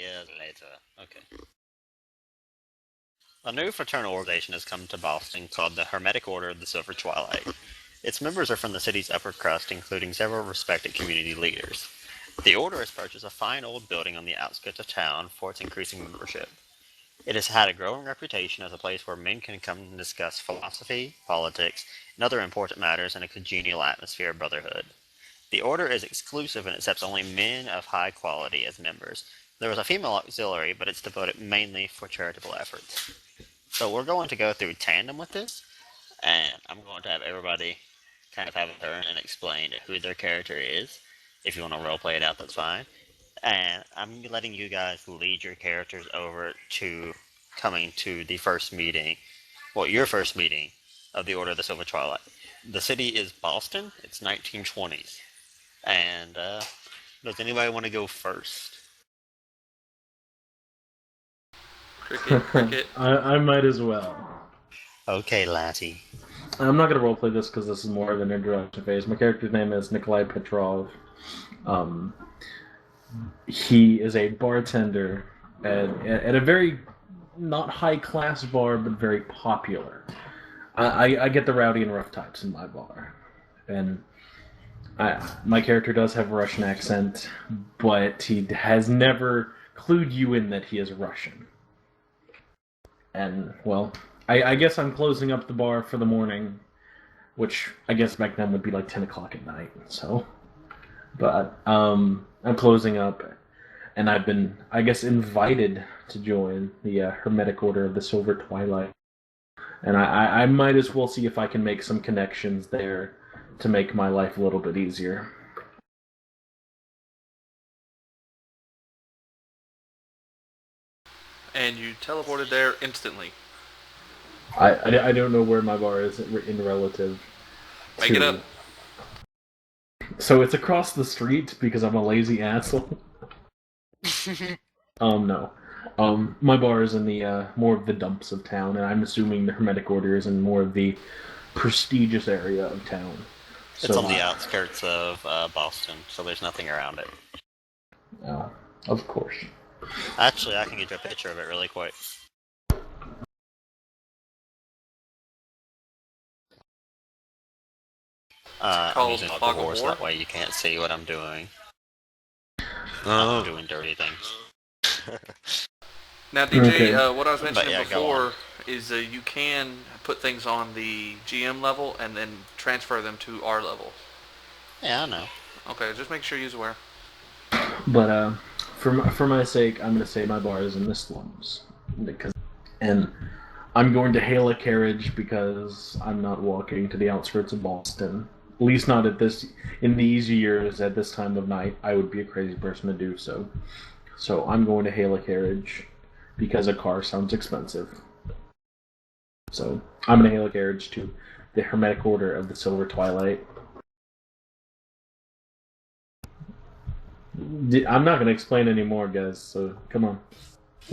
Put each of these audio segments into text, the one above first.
Years later. Okay. A new fraternal organization has come to Boston called the Hermetic Order of the Silver Twilight. Its members are from the city's upper crust, including several respected community leaders. The Order has purchased a fine old building on the outskirts of town for its increasing membership. It has had a growing reputation as a place where men can come and discuss philosophy, politics, and other important matters in a congenial atmosphere of brotherhood. The Order is exclusive and accepts only men of high quality as members. There is a female auxiliary, but it's devoted mainly for charitable efforts. So we're going to go through tandem with this, and I'm going to have everybody kind of have a turn and explain who their character is. If you want to roleplay it out, that's fine. And I'm letting you guys lead your characters over to coming to the first meeting, well, your first meeting of the Order of the Silver Twilight. The city is Boston. It's 1920s. And does anybody want to go first? Cricket, cricket. I might as well. Okay, Latty. I'm not going to roleplay this because this is more of an introduction phase. My character's name is Nikolai Petrov. Um, he is a bartender at a very not high class bar, but very popular. I get the rowdy and rough types in my bar, and my character does have a Russian accent, but he has never clued you in that he is Russian. And, well, I guess I'm closing up the bar for the morning, which I guess back then would be like 10 o'clock at night, so... But, I'm closing up, and I've been, I guess, invited to join the Hermetic Order of the Silver Twilight. And I might as well see if I can make some connections there to make my life a little bit easier. And you teleported there instantly. I don't know where my bar is in relative Make to... it up. So it's across the street because I'm a lazy asshole? No. My bar is in the more of the dumps of town, and I'm assuming the Hermetic Order is in more of the prestigious area of town. It's on the outskirts of Boston, so there's nothing around it. Oh, of course. Actually, I can get you a picture of it really quick. I'm using like a horse, that way you can't see what I'm doing. I'm doing dirty things. Now, DJ, Okay. what I was mentioning yeah, before is you can put things on the GM level and then transfer them to our level. Yeah, I know. Okay, just make sure you're aware. But for my sake, I'm going to say my bar is in the slums, and I'm going to hail a carriage because I'm not walking to the outskirts of Boston. At least not in these years, at this time of night. I would be a crazy person to do so. So I'm going to hail a carriage because a car sounds expensive. So I'm going to hail a carriage to the Hermetic Order of the Silver Twilight. I'm not going to explain anymore, guys, so come on.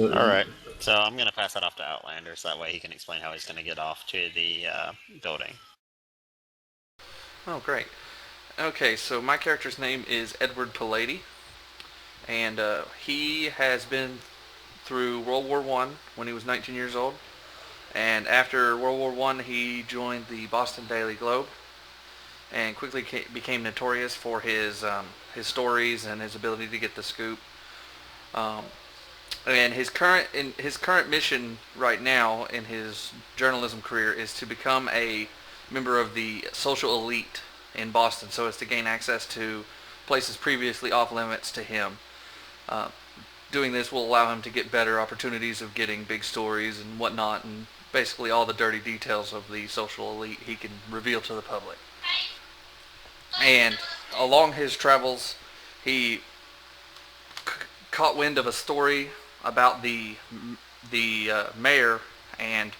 Alright, so I'm going to pass that off to Outlander, so that way he can explain how he's going to get off to the building. Oh, great. Okay, so my character's name is Edward Pallady, and he has been through World War I when he was 19 years old, and after World War I he joined the Boston Daily Globe, and quickly became notorious for his stories and his ability to get the scoop. And his current mission right now in his journalism career is to become a member of the social elite in Boston, so as to gain access to places previously off limits to him. Doing this will allow him to get better opportunities of getting big stories and whatnot, and basically all the dirty details of the social elite he can reveal to the public. And along his travels, he caught wind of a story about the mayor, and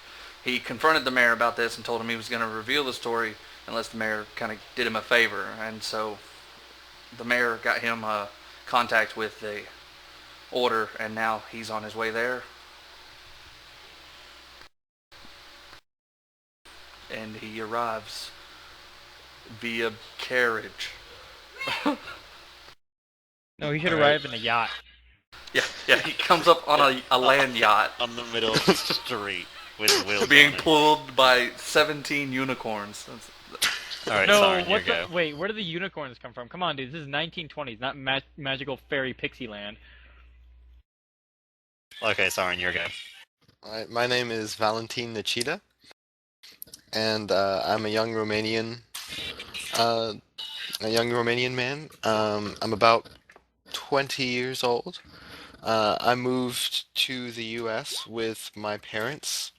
he confronted the mayor about this and told him he was going to reveal the story unless the mayor kind of did him a favor. And so the mayor got him contact with the order, and now he's on his way there. And he arrives via carriage. No, he should arrive in a yacht. Yeah. He comes up on a land yacht on the middle of the street with wheels being on it. pulled by 17 unicorns. All right, No, Soren, you're what the? go. Wait, where do the unicorns come from? Come on, dude. This is 1920s, not magical fairy pixie land. Okay, Soren, you're go. Alright, my name is Valentin Nachita, and I'm uh, a young Romanian man. I'm about 20 years old. I moved to the U.S. with my parents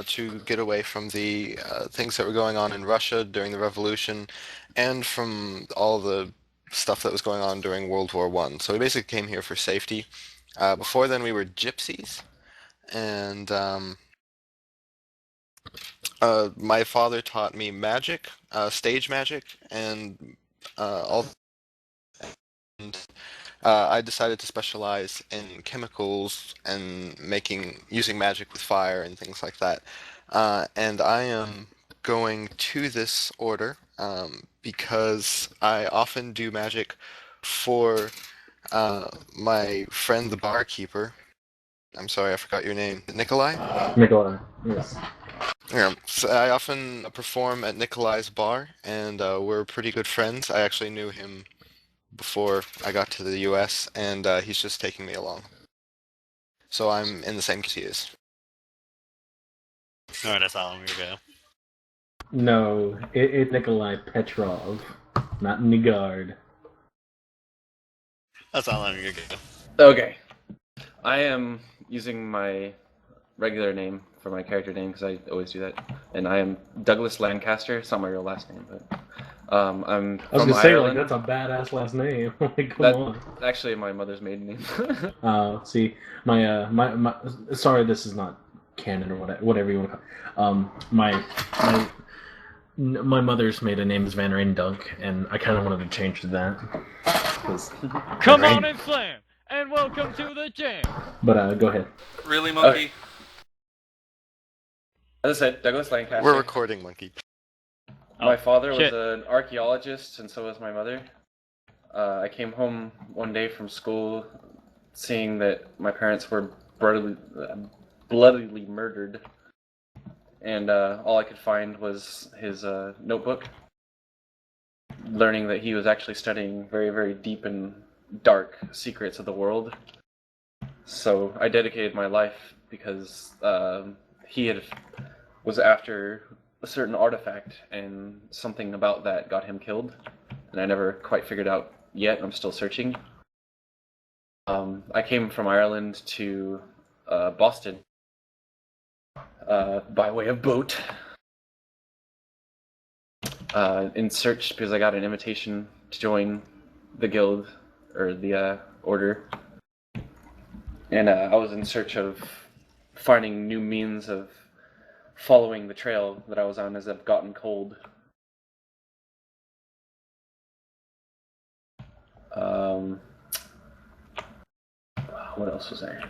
to get away from the things that were going on in Russia during the Revolution, and from all the stuff that was going on during World War One. So we basically came here for safety. Before then, we were gypsies, and my father taught me magic, stage magic, and all. And I decided to specialize in chemicals and using magic with fire and things like that. And I am going to this order because I often do magic for my friend the barkeeper. I'm sorry, I forgot your name. Nikolai? Nikolai, yes. Yeah, so I often perform at Nikolai's bar, and we're pretty good friends. I actually knew him before I got to the US, and he's just taking me along. So I'm in the same case he is. All right, that's all. Your go. No, it's Nikolai Petrov, not Nigard. That's all. Your go. Okay. I am using my regular name for my character name because I always do that, and I am Douglas Lancaster. It's not my real last name, but I'm I was from gonna say, Ireland. like, that's a badass last name. Like, come That- on. Actually, my mother's maiden name. See, my sorry, this is not canon or whatever you want to call it. My mother's maiden name is Van Dunk, and I kind of wanted to change to that. Come on and slam, and welcome to the jam. But go ahead. Really, Monkey? As I said, Douglas Lancaster. We're recording, Monkey. My father was shit. an archaeologist, and so was my mother. I came home one day from school, seeing that my parents were bloodily murdered, and all I could find was his notebook, learning that he was actually studying very, very deep and dark secrets of the world. So I dedicated my life because he was after a certain artifact, and something about that got him killed, and I never quite figured out yet. I'm still searching. I came from Ireland to Boston by way of boat in search, because I got an invitation to join the guild, or the order, and I was in search of finding new means of following the trail that I was on as I've gotten cold. What else was there?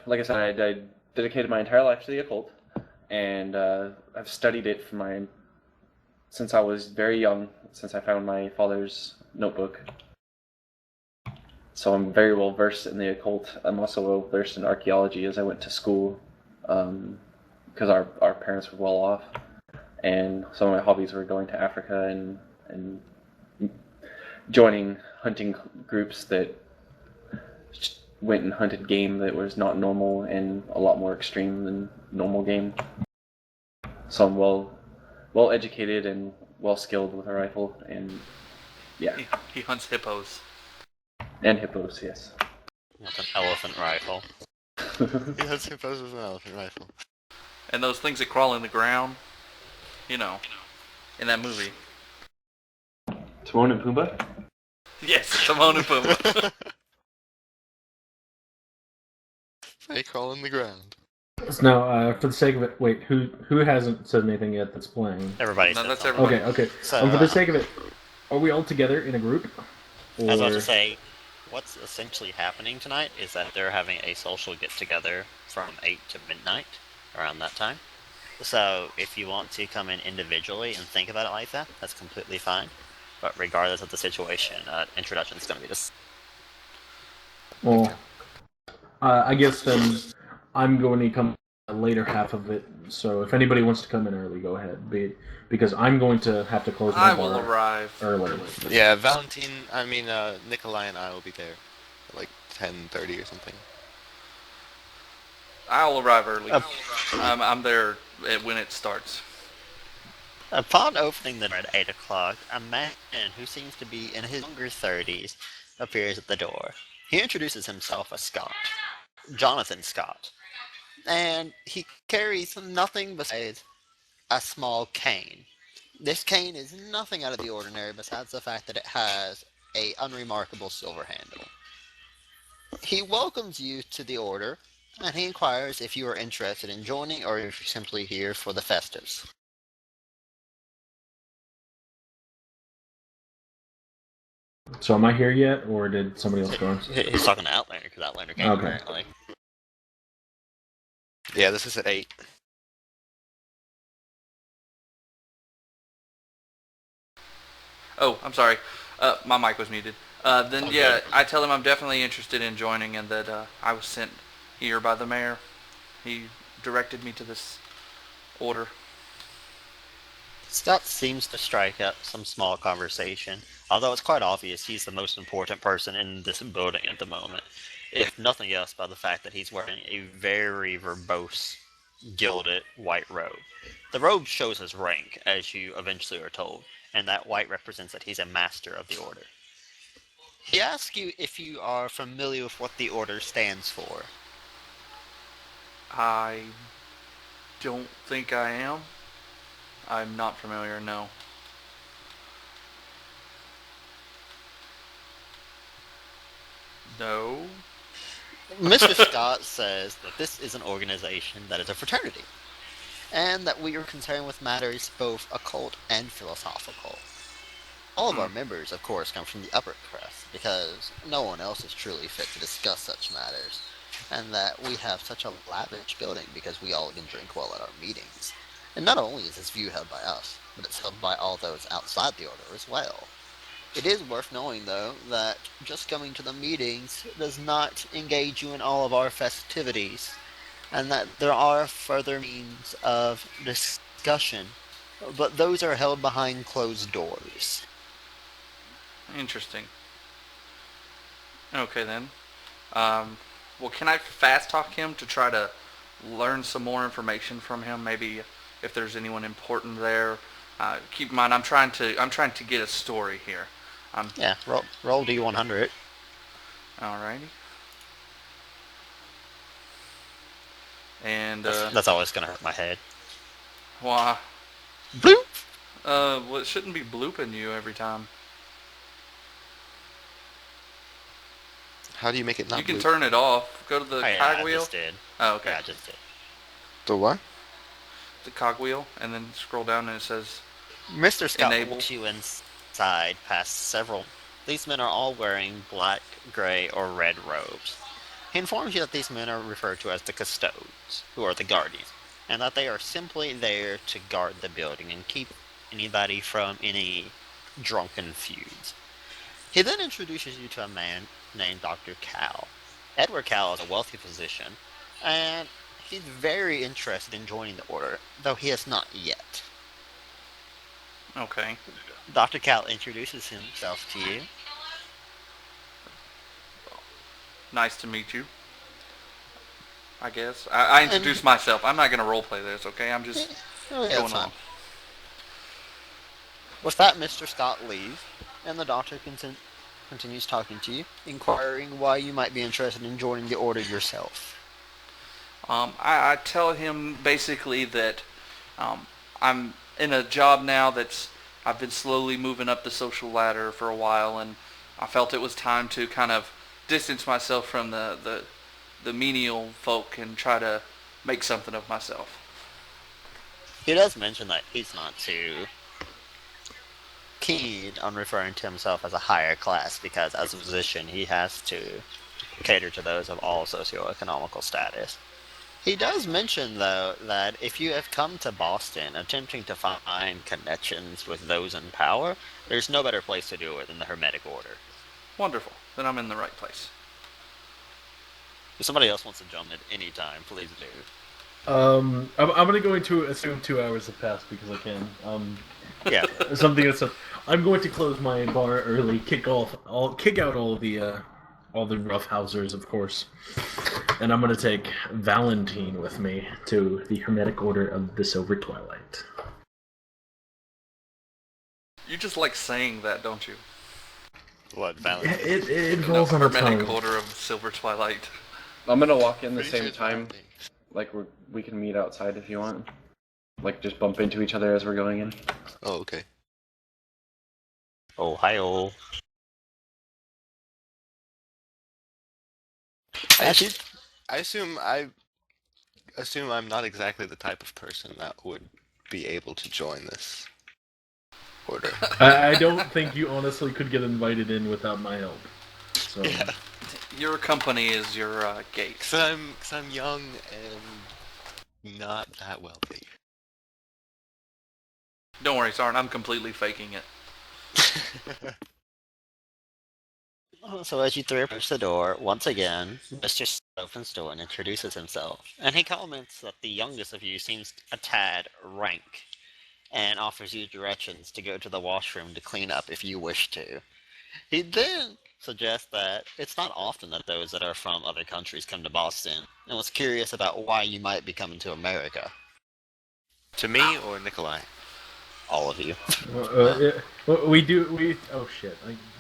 Like I said, I dedicated my entire life to the occult, and I've studied it since I was very young, since I found my father's notebook. So I'm very well versed in the occult. I'm also well versed in archaeology, as I went to school, because our parents were well off, and some of my hobbies were going to Africa and joining hunting groups that went and hunted game that was not normal and a lot more extreme than normal game. So I'm well educated and well skilled with a rifle, and yeah. He hunts hippos. And hippos, yes. With an elephant rifle. He has hippos with an elephant rifle. And those things that crawl in the ground, you know, in that movie. Timon and Pumbaa? Yes, Timon and Pumbaa. They crawl in the ground. So now, for the sake of it, wait, who hasn't said anything yet that's playing? Everybody No, said that's something. everybody. Okay. So, For the sake of it, are we all together in a group? I was about Or- to say, what's essentially happening tonight is that they're having a social get-together from 8 to midnight, around that time. So if you want to come in individually and think about it like that, that's completely fine. But regardless of the situation, introduction is going to be this. Well, I guess then I'm going to come the later half of it. So if anybody wants to come in early, go ahead. Because I'm going to have to close my I will bar arrive early. Yeah, Nikolai and I will be there at like 10:30 or something. I'll arrive early. Uh, I'm there when it starts. Upon opening the door at 8 o'clock, a man who seems to be in his younger 30s appears at the door. He introduces himself as Scott, Jonathan Scott, and he carries nothing besides a small cane. This cane is nothing out of the ordinary besides the fact that it has a unremarkable silver handle. He welcomes you to the order, and he inquires if you are interested in joining or if you're simply here for the festives. So am I here yet, or did somebody else join? He's talking to Outlander because Outlander came Okay. apparently. Yeah, this is at 8. Oh, I'm sorry. My mic was muted. Then Okay. yeah, I tell him I'm definitely interested in joining and that I was sent here by the mayor. He directed me to this order. Scott seems to strike up some small conversation, although it's quite obvious he's the most important person in this building at the moment, if nothing else by the fact that he's wearing a very verbose, gilded white robe. The robe shows his rank, as you eventually are told, and that white represents that he's a master of the order. He asks you if you are familiar with what the order stands for. I don't think I am. I'm not familiar, no. No? Mr. Scott says that this is an organization that is a fraternity, and that we are concerned with matters both occult and philosophical. All of our members, of course, come from the upper crust, because no one else is truly fit to discuss such matters, and that we have such a lavish building because we all can drink well at our meetings. And not only is this view held by us, but it's held by all those outside the order as well. It is worth knowing, though, that just coming to the meetings does not engage you in all of our festivities, and that there are further means of discussion, but those are held behind closed doors. Interesting. Okay then. Well, can I fast talk him to try to learn some more information from him? Maybe if there's anyone important there. Keep in mind, I'm trying to get a story here. Yeah, roll D100. Alrighty. And That's always gonna hurt my head. well, Bloop! well, it shouldn't be blooping you every time. How do you make it not You can blue? turn it off. Go to the Oh, yeah, I cogwheel. just did. Oh, okay. Yeah, I just did. The what? The cogwheel, and then scroll down and it says Mr. Scott Enable. walks you inside past several. These men are all wearing black, gray, or red robes. He informs you that these men are referred to as the custodes, who are the guardians, and that they are simply there to guard the building and keep anybody from any drunken feuds. He then introduces you to a man named Dr. Cal. Edward Cal is a wealthy physician, and he's very interested in joining the order, though he has not yet. okay. Dr. Cal introduces himself to you. Nice to meet you. I guess I introduce myself. I'm not gonna roleplay this, okay? I'm just Oh, yeah, going that's fine. on. With that, Mr. Scott leaves, and the doctor continues talking to you, inquiring why you might be interested in joining the order yourself. I tell him basically that I'm in a job now that's I've been slowly moving up the social ladder for a while, and I felt it was time to kind of distance myself from the menial folk and try to make something of myself. He does mention that he's not too keen on referring to himself as a higher class because as a physician he has to cater to those of all socioeconomical status. He does mention, though, that if you have come to Boston attempting to find connections with those in power, there's no better place to do it than the Hermetic Order. Wonderful. Then I'm in the right place. If somebody else wants to jump in any time, please do. I'm going to assume 2 hours have passed because I can. Yeah. Something that's. I'm going to close my bar early. Kick out all the roughhousers, of course, and I'm going to take Valentine with me to the Hermetic Order of the Silver Twilight. You just like saying that, don't you? What, Valentine? It rolls on the Hermetic tongue. Order of Silver Twilight. I'm gonna walk in the Pretty same sure it's time. Valentine. Like we can meet outside if you want. Like just bump into each other as we're going in. Oh, okay. Ohio. I Actually, assume I'm not exactly the type of person that would be able to join this order. I don't think you honestly could get invited in without my help. So. Yeah, Your company is your gate. cause I'm young and not that wealthy. Don't worry, Sarn. I'm completely faking it. so as you three approach the door, once again, Mr. opens the door and introduces himself, and he comments that the youngest of you seems a tad rank, and offers you directions to go to the washroom to clean up if you wish to. He then suggests that it's not often that those that are from other countries come to Boston, and was curious about why you might be coming to America. To me or Nikolai? All of you. We oh shit!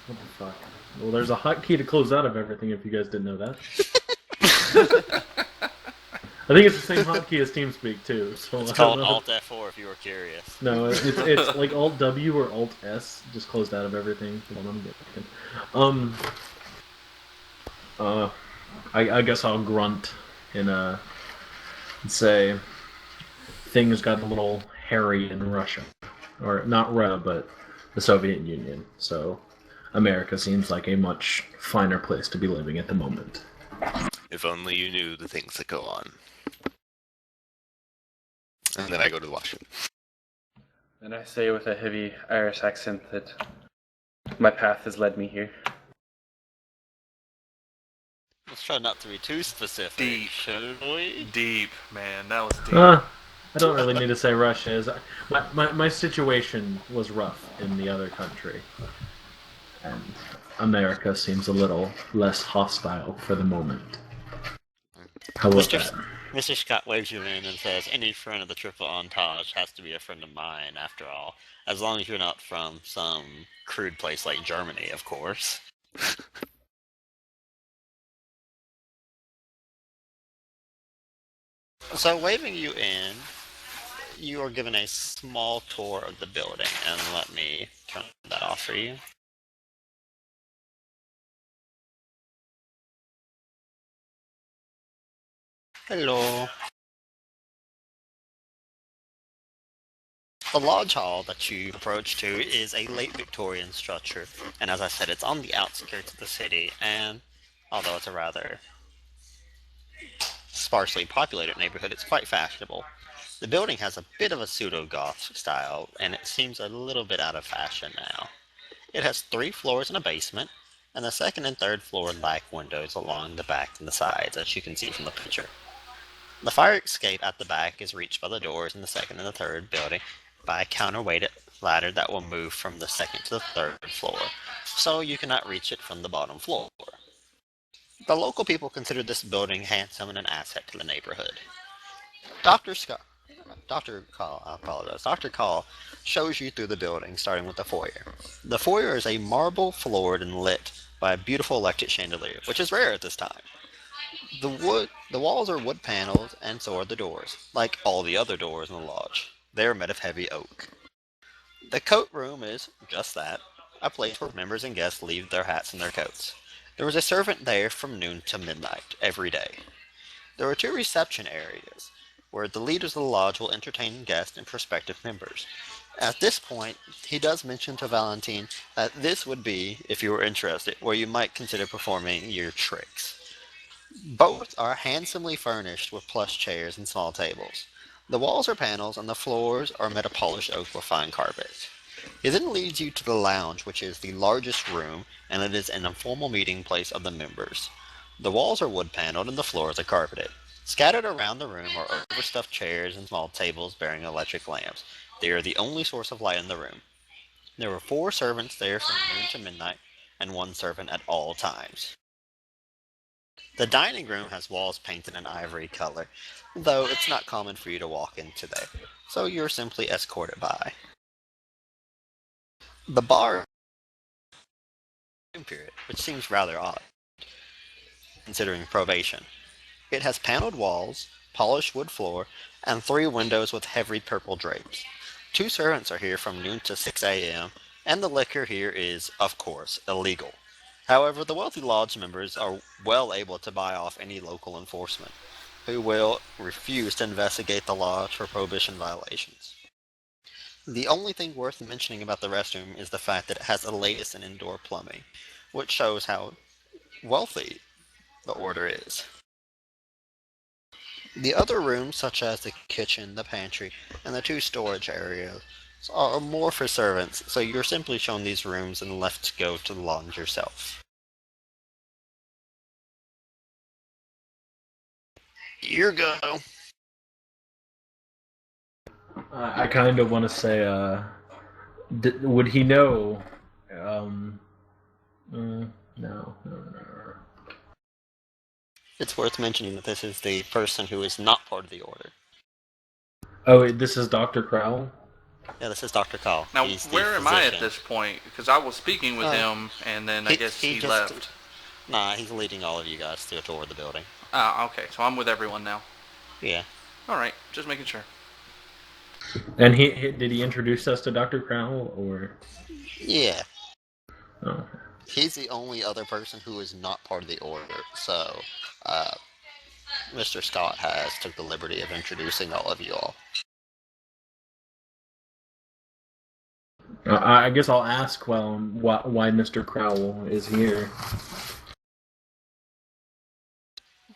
What the fuck? Well, there's a hotkey to close out of everything. If you guys didn't know that, I think it's the same hotkey as TeamSpeak too. So It's I don't called know. Alt F4 if you were curious. No, it's like Alt W or Alt S, just closed out of everything. Hold on, I guess I'll grunt and say things got a little hairy in Russia, or not Russia, but the Soviet Union. So America seems like a much finer place to be living at the moment. If only you knew the things that go on. And then I go to the washroom. And I say with a heavy Irish accent that my path has led me here. Let's try not to be too specific, Deep. should we? Deep, man. That was deep. I don't really need to say Russia is. My situation was rough in the other country, and America seems a little less hostile for the moment. How about Mr. that? Mr. Scott waves you in and says, any friend of the Triple Entente has to be a friend of mine, after all. As long as you're not from some crude place like Germany, of course. So, waving you in, you are given a small tour of the building, and let me turn that off for you. Hello. The lodge hall that you approach to is a late Victorian structure, and as I said, it's on the outskirts of the city, and although it's a rather sparsely populated neighborhood, it's quite fashionable. The building has a bit of a pseudo-goth style, and it seems a little bit out of fashion now. It has 3 floors and a basement, and the second and third floor lack windows along the back and the sides, as you can see from the picture. The fire escape at the back is reached by the doors in the second and the third building by a counterweighted ladder that will move from the second to the third floor, so you cannot reach it from the bottom floor. The local people consider this building handsome and an asset to the neighborhood. Dr. Call shows you through the building, starting with the foyer. The foyer is a marble floored and lit by a beautiful electric chandelier, which is rare at this time. The walls are wood panels, and so are the doors, like all the other doors in the lodge. They are made of heavy oak. The coat room is just that, a place where members and guests leave their hats and their coats. There is a servant there from noon to midnight, every day. There are 2 reception areas, where the leaders of the lodge will entertain guests and prospective members. At this point, he does mention to Valentine that this would be, if you were interested, where you might consider performing your tricks. Both are handsomely furnished with plush chairs and small tables. The walls are panels and the floors are made of polished oak with fine carpet. It then leads you to the lounge, which is the largest room, and it is an informal meeting place of the members. The walls are wood paneled and the floors are carpeted. Scattered around the room are overstuffed chairs and small tables bearing electric lamps. They are the only source of light in the room. There were 4 servants there from noon to midnight, and 1 servant at all times. The dining room has walls painted in ivory color, though it's not common for you to walk in today, so you're simply escorted by. The bar period, which seems rather odd, considering probation. It has paneled walls, polished wood floor, and 3 windows with heavy purple drapes. 2 servants are here from noon to 6 a.m., and the liquor here is, of course, illegal. However, the wealthy lodge members are well able to buy off any local enforcement, who will refuse to investigate the lodge for prohibition violations. The only thing worth mentioning about the restroom is the fact that it has the latest in indoor plumbing, which shows how wealthy the order is. The other rooms, such as the kitchen, the pantry, and the 2 storage areas, are more for servants, so you're simply shown these rooms and left to go to the lounge yourself. Here go. I kind of want to say, would he know? No. It's worth mentioning that this is the person who is not part of the order. Oh, wait, this is Dr. Crowell? Yeah, this is Dr. Call. Now, He's the where am I at physician. this point? Because I was speaking with him, and then I guess he just left. Nah, he's leading all of you guys to a tour of the building. Ah, okay. So I'm with everyone now. Yeah. All right, just making sure. And did he introduce us to Dr. Crowell, or? Yeah. Oh. He's the only other person who is not part of the order, so Mr. Scott has took the liberty of introducing all of you all. I guess I'll ask, why Mr. Crowell is here.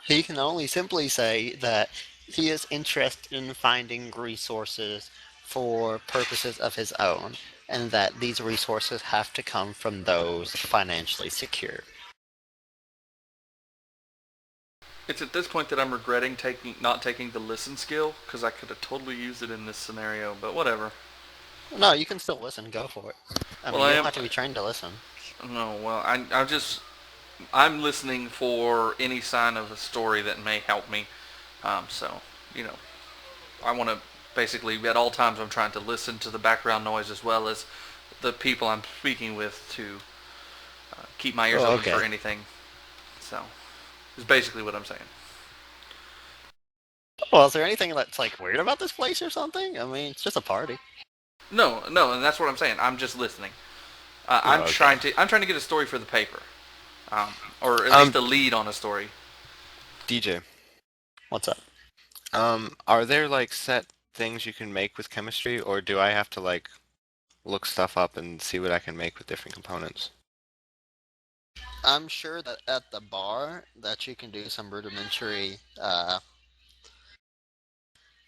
He can only simply say that he is interested in finding resources for purposes of his own, and that these resources have to come from those financially secure. It's at this point that I'm regretting not taking the listen skill, because I could have totally used it in this scenario, but whatever. No, you can still listen. Go for it. I mean, you don't have to be trained to listen. No, well, I'm listening for any sign of a story that may help me. So, I want to basically, at all times, I'm trying to listen to the background noise as well as the people I'm speaking with to keep my ears open for anything. So, is basically what I'm saying. Well, is there anything that's like weird about this place or something? I mean, it's just a party. No, and that's what I'm saying. I'm just listening. I'm trying to get a story for the paper, or at least a lead on a story. DJ, What's up? are there like set things you can make with chemistry, or do I have to like look stuff up and see what I can make with different components? I'm sure that at the bar that you can do some rudimentary,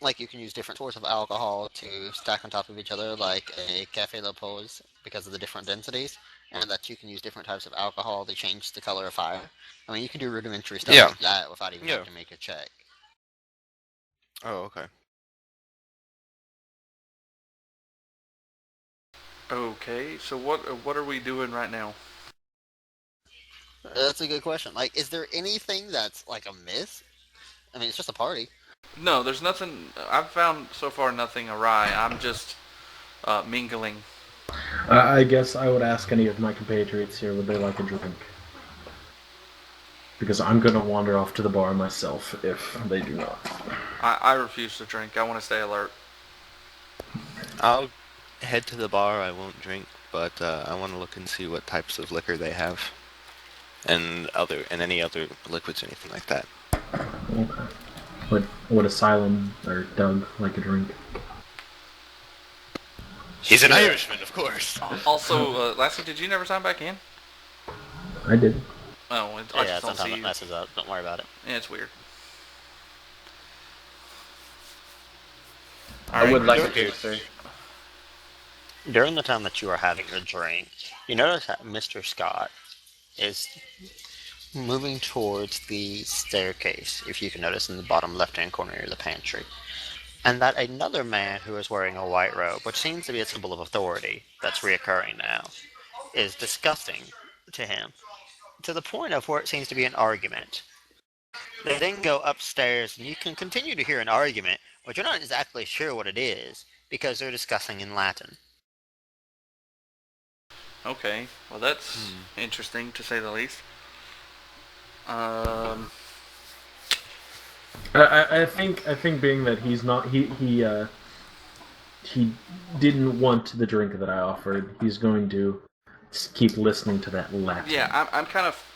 like you can use different sorts of alcohol to stack on top of each other, like a Café La Pose, because of the different densities, and that you can use different types of alcohol to change the color of fire. I mean, you can do rudimentary stuff like that without even having to make a check. Oh, okay. Okay, so what are we doing right now? That's a good question. Like, is there anything that's like a myth? I mean, it's just a party. No, there's nothing. I've found so far nothing awry. I'm just mingling. I guess I would ask any of my compatriots here, would they like a drink? Because I'm going to wander off to the bar myself if they do not. I refuse to drink. I want to stay alert. I'll head to the bar. I won't drink, but I want to look and see what types of liquor they have, and any other liquids or anything like that. Okay. Would Asylum or Doug like a drink? He's an Irishman, of course. Also, Lassie, did you never sign back in? I did. Oh, I Yeah, just don't sometimes see it you. messes up. Don't worry about it. Yeah, it's weird. I Alright. would like Sure. to, sir. During the time that you are having your drink, you notice that Mr. Scott is moving towards the staircase, if you can notice in the bottom left-hand corner of the pantry. And that another man who is wearing a white robe, which seems to be a symbol of authority that's reoccurring now, is disgusting to him, to the point of where it seems to be an argument. They then go upstairs, and you can continue to hear an argument, but you're not exactly sure what it is, because they're discussing in Latin. Okay. Well, that's interesting to say the least. I think being that he's not he didn't want the drink that I offered. He's going to keep listening to that Latin. Yeah,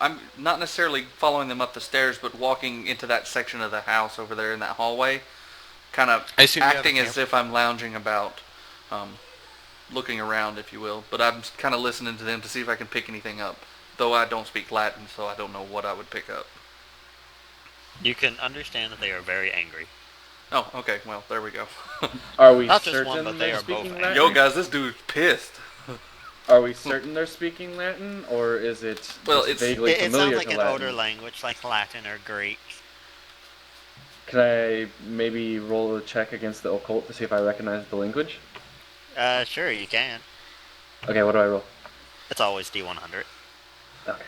I'm not necessarily following them up the stairs, but walking into that section of the house over there in that hallway, kind of I assume you have acting a as if I'm lounging about, looking around, if you will. But I'm kind of listening to them to see if I can pick anything up. Though I don't speak Latin, so I don't know what I would pick up. You can understand that they are very angry. Oh, okay. Well, there we go. Are we Not just certain one, but they they're are both speaking angry. Latin? Yo, guys, this dude's pissed. Are we certain they're speaking Latin, or is it Well, just it's- vaguely It familiar sounds like to an Latin? older language, like Latin or Greek. Can I maybe roll a check against the occult to see if I recognize the language? Sure, you can. Okay, what do I roll? It's always D100. Okay.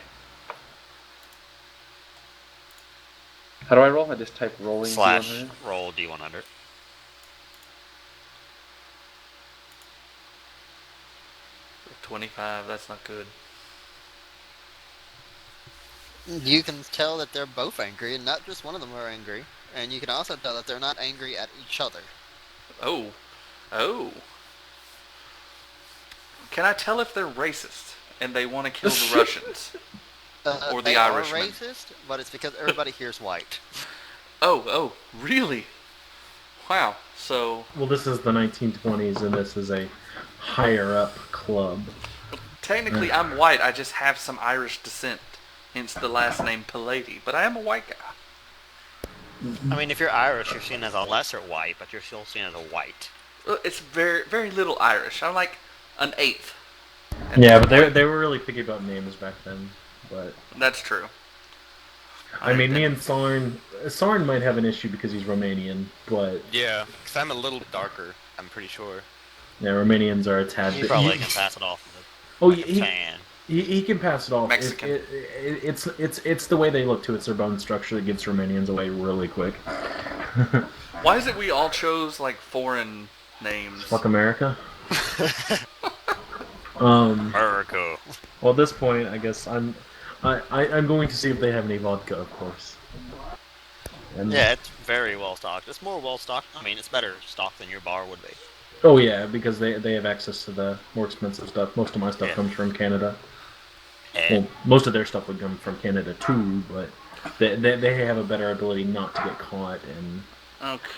How do I roll? I just type rolling Slash D100. roll D100. $25. That's not good. You can tell that they're both angry, and not just one of them are angry. And you can also tell that they're not angry at each other. Oh. Oh. Can I tell if they're racist and they want to kill the Russians? Or the they Irishmen. are racist, but it's because everybody here's white. Oh, really? Wow. So, Well, this is the 1920s, and this is a higher up club. technically I'm white. I just have some Irish descent. Hence the last name Pallady. But I am a white guy. I mean, if you're Irish, you're seen as a lesser white, but you're still seen as a white. Well, it's very, very little Irish. I'm like an eighth. Yeah, but they were really picky about names back then. But That's true. I mean, me and Sarn might have an issue because he's Romanian, but Yeah, because I'm a little darker, I'm pretty sure. yeah, Romanians are a tad You bit. probably can pass it off as Oh, a fan. he can pass it off. Mexican. It's the way they look to it. It's their bone structure that gives Romanians away really quick. Why is it we all chose like foreign names? Fuck America. America. Well, at this point, I guess I'm going to see if they have any vodka, of course. And, Yeah, it's very well stocked. It's more well stocked. I mean, it's better stocked than your bar would be. Oh yeah, because they have access to the more expensive stuff. Most of my stuff Yeah. comes from Canada. And Well, most of their stuff would come from Canada too, but they have a better ability not to get caught, and Okay.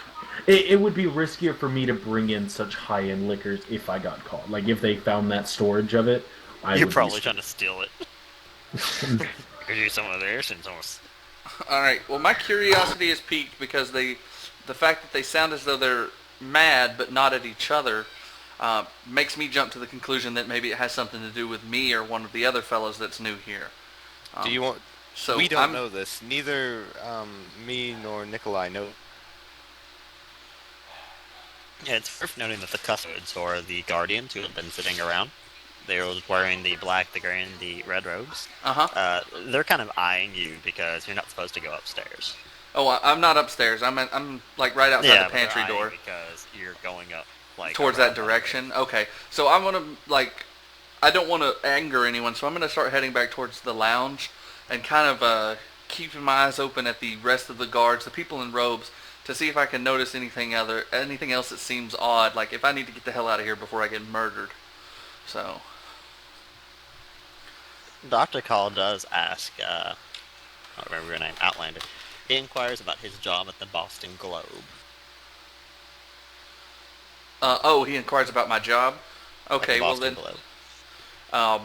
it would be riskier for me to bring in such high-end liquors if I got caught. Like if they found that storage of it, you're would probably be trying to steal it. Could use some of theirs and some of... All right. Well, my curiosity is piqued because the fact that they sound as though they're mad but not at each other makes me jump to the conclusion that maybe it has something to do with me or one of the other fellows that's new here. Do you want... So we don't I'm- know this. Neither me nor Nikolai know. Yeah, it's worth noting that the custodians, or the guardians who have been sitting around, they're wearing the black, the gray, and the red robes. They're kind of eyeing you because you're not supposed to go upstairs. Oh, I'm not upstairs. I'm like right outside Yeah, the but they're pantry eyeing door. because you're going up like Towards around that direction. Okay, so I'm gonna I don't want to anger anyone, so I'm gonna start heading back towards the lounge and kind of keeping my eyes open at the rest of the guards, the people in robes, to see if I can notice anything else that seems odd. Like if I need to get the hell out of here before I get murdered. So Dr. Call does ask, I don't remember your name, Outlander. He inquires about his job at the Boston Globe. he inquires about my job. Okay, At the well Boston then, Globe.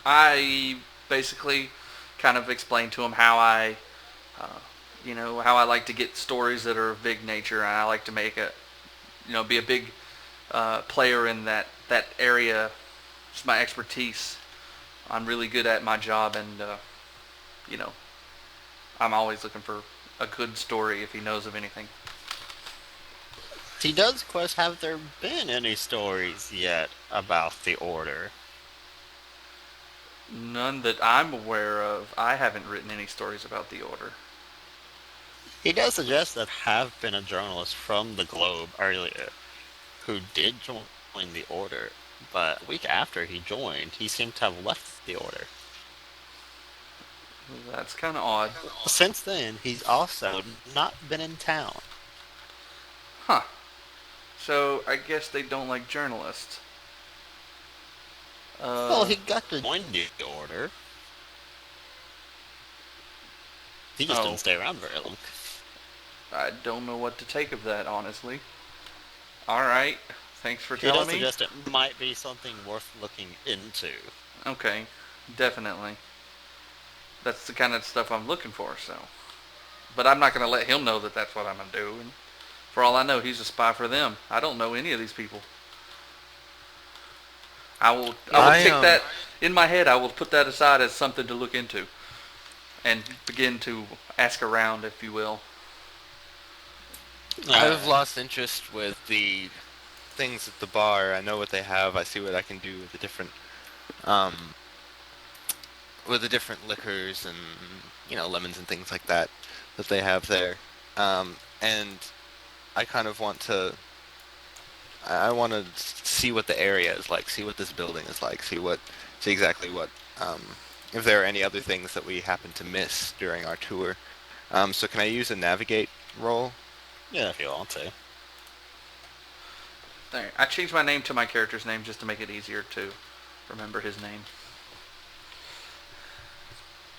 I basically kind of explain to him how I, how I like to get stories that are of big nature, and I like to make be a big player in that area. It's my expertise. I'm really good at my job, and you know, I'm always looking for a good story if he knows of anything. He does, of course, have there been any stories yet about the Order? None that I'm aware of. I haven't written any stories about the Order. He does suggest that have been a journalist from the Globe earlier who did join the Order, but a week after he joined, he seemed to have left the Order. That's kind of odd. Since then, he's also not been in town. Huh. So I guess they don't like journalists. Well, he got to join the Order. He just didn't stay around very long. I don't know what to take of that, honestly. Alright, thanks for telling me. He does suggest it might be something worth looking into. Okay, definitely. That's the kind of stuff I'm looking for, so. But I'm not going to let him know that that's what I'm going to do. And for all I know, he's a spy for them. I don't know any of these people. I will take that in my head. I will put that aside as something to look into. And begin to ask around, if you will. I've lost interest with the things at the bar. I know what they have. I see what I can do with the different liquors and lemons and things like that they have there. And I kind of want to see what the area is like, see what this building is like, see exactly what if there are any other things that we happen to miss during our tour. So can I use a navigate roll? Yeah, if you want to. There. I changed my name to my character's name just to make it easier to remember his name.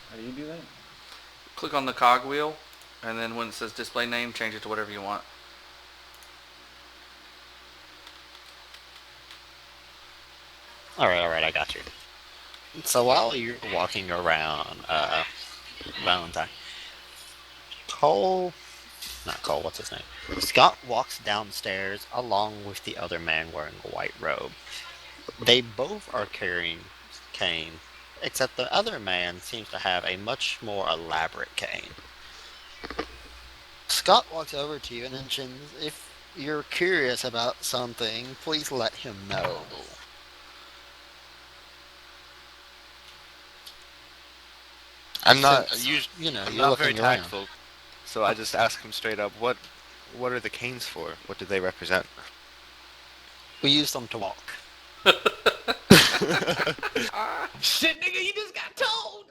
How do you do that? Click on the cog wheel, and then when it says display name, change it to whatever you want. Alright, I got you. So while you're walking around, Valentine, what's his name? Scott walks downstairs along with the other man wearing a white robe. They both are carrying canes, except the other man seems to have a much more elaborate cane. Scott walks over to you and mentions, if you're curious about something, please let him know. I'm not Since, you're not very looking around. tactful, so I just ask him straight up, what are the canes for? What do they represent? We use them to walk. Shit, nigga, you just got told!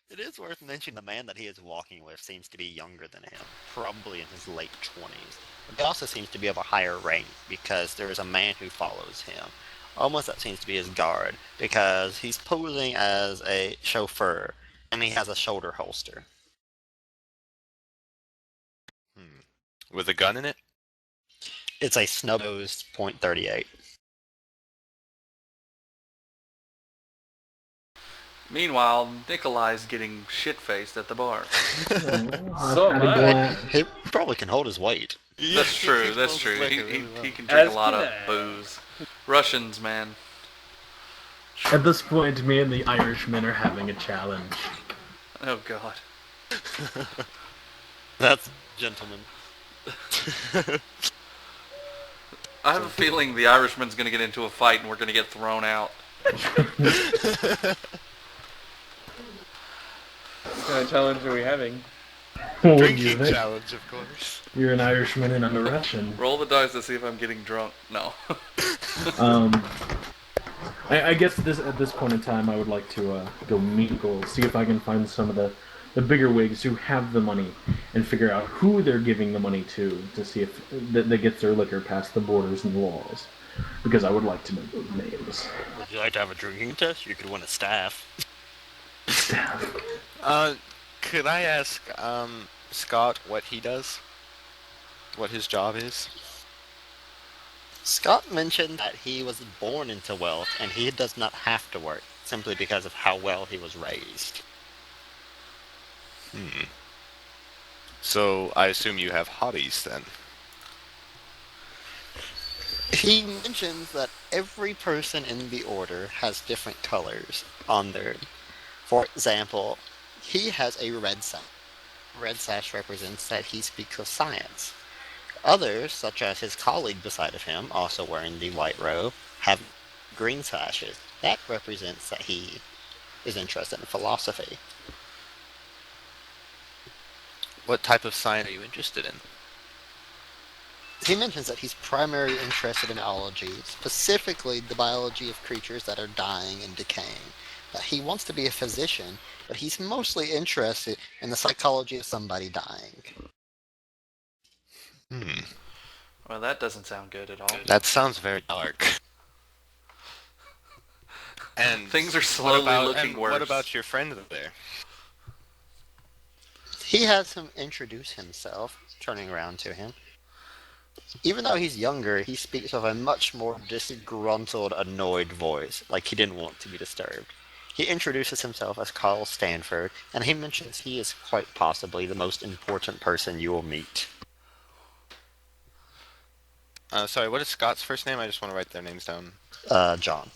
It is worth mentioning the man that he is walking with seems to be younger than him, probably in his late 20s. But he also seems to be of a higher rank because there is a man who follows him. Almost that seems to be his guard, because he's posing as a chauffeur, and he has a shoulder holster. With a gun in it? It's a snub-nosed .38. Meanwhile, Nikolai's getting shit-faced at the bar. So much. He probably can hold his weight. That's true, that's true. He can drink a lot of booze. Russians, man. At this point, me and the Irishman are having a challenge. Oh, God. That's gentlemen. I have a feeling the Irishman's going to get into a fight and we're going to get thrown out. What kind of challenge are we having? What do you Drinking think? challenge, of course. You're an Irishman and I'm a Russian. Roll the dice to see if I'm getting drunk. No. I guess at this point in time, I would like to go mingle, see if I can find some of the bigger wigs who have the money, and figure out who they're giving the money to see if that gets their liquor past the borders and the walls. Because I would like to know those names. Would you like to have a drinking test? You could win a staff. Could I ask, Scott what he does? What his job is? Scott mentioned that he was born into wealth and he does not have to work simply because of how well he was raised. Hmm. So I assume you have hobbies then. He mentions that every person in the order has different colors on their. For example, he has a red sash. Red sash represents that he speaks of science. Others, such as his colleague beside of him, also wearing the white robe, have green sashes. That represents that he is interested in philosophy. What type of science are you interested in? He mentions that he's primarily interested in biology, specifically the biology of creatures that are dying and decaying. That he wants to be a physician, but he's mostly interested in the psychology of somebody dying. Hmm. Well, that doesn't sound good at all. That sounds very dark. And Things are slowly looking worse. What about your friend there? He has him introduce himself, turning around to him. Even though he's younger, he speaks with a much more disgruntled, annoyed voice, like he didn't want to be disturbed. He introduces himself as Carl Stanford, and he mentions he is quite possibly the most important person you will meet. Sorry, what is Scott's first name? I just want to write their names down. John.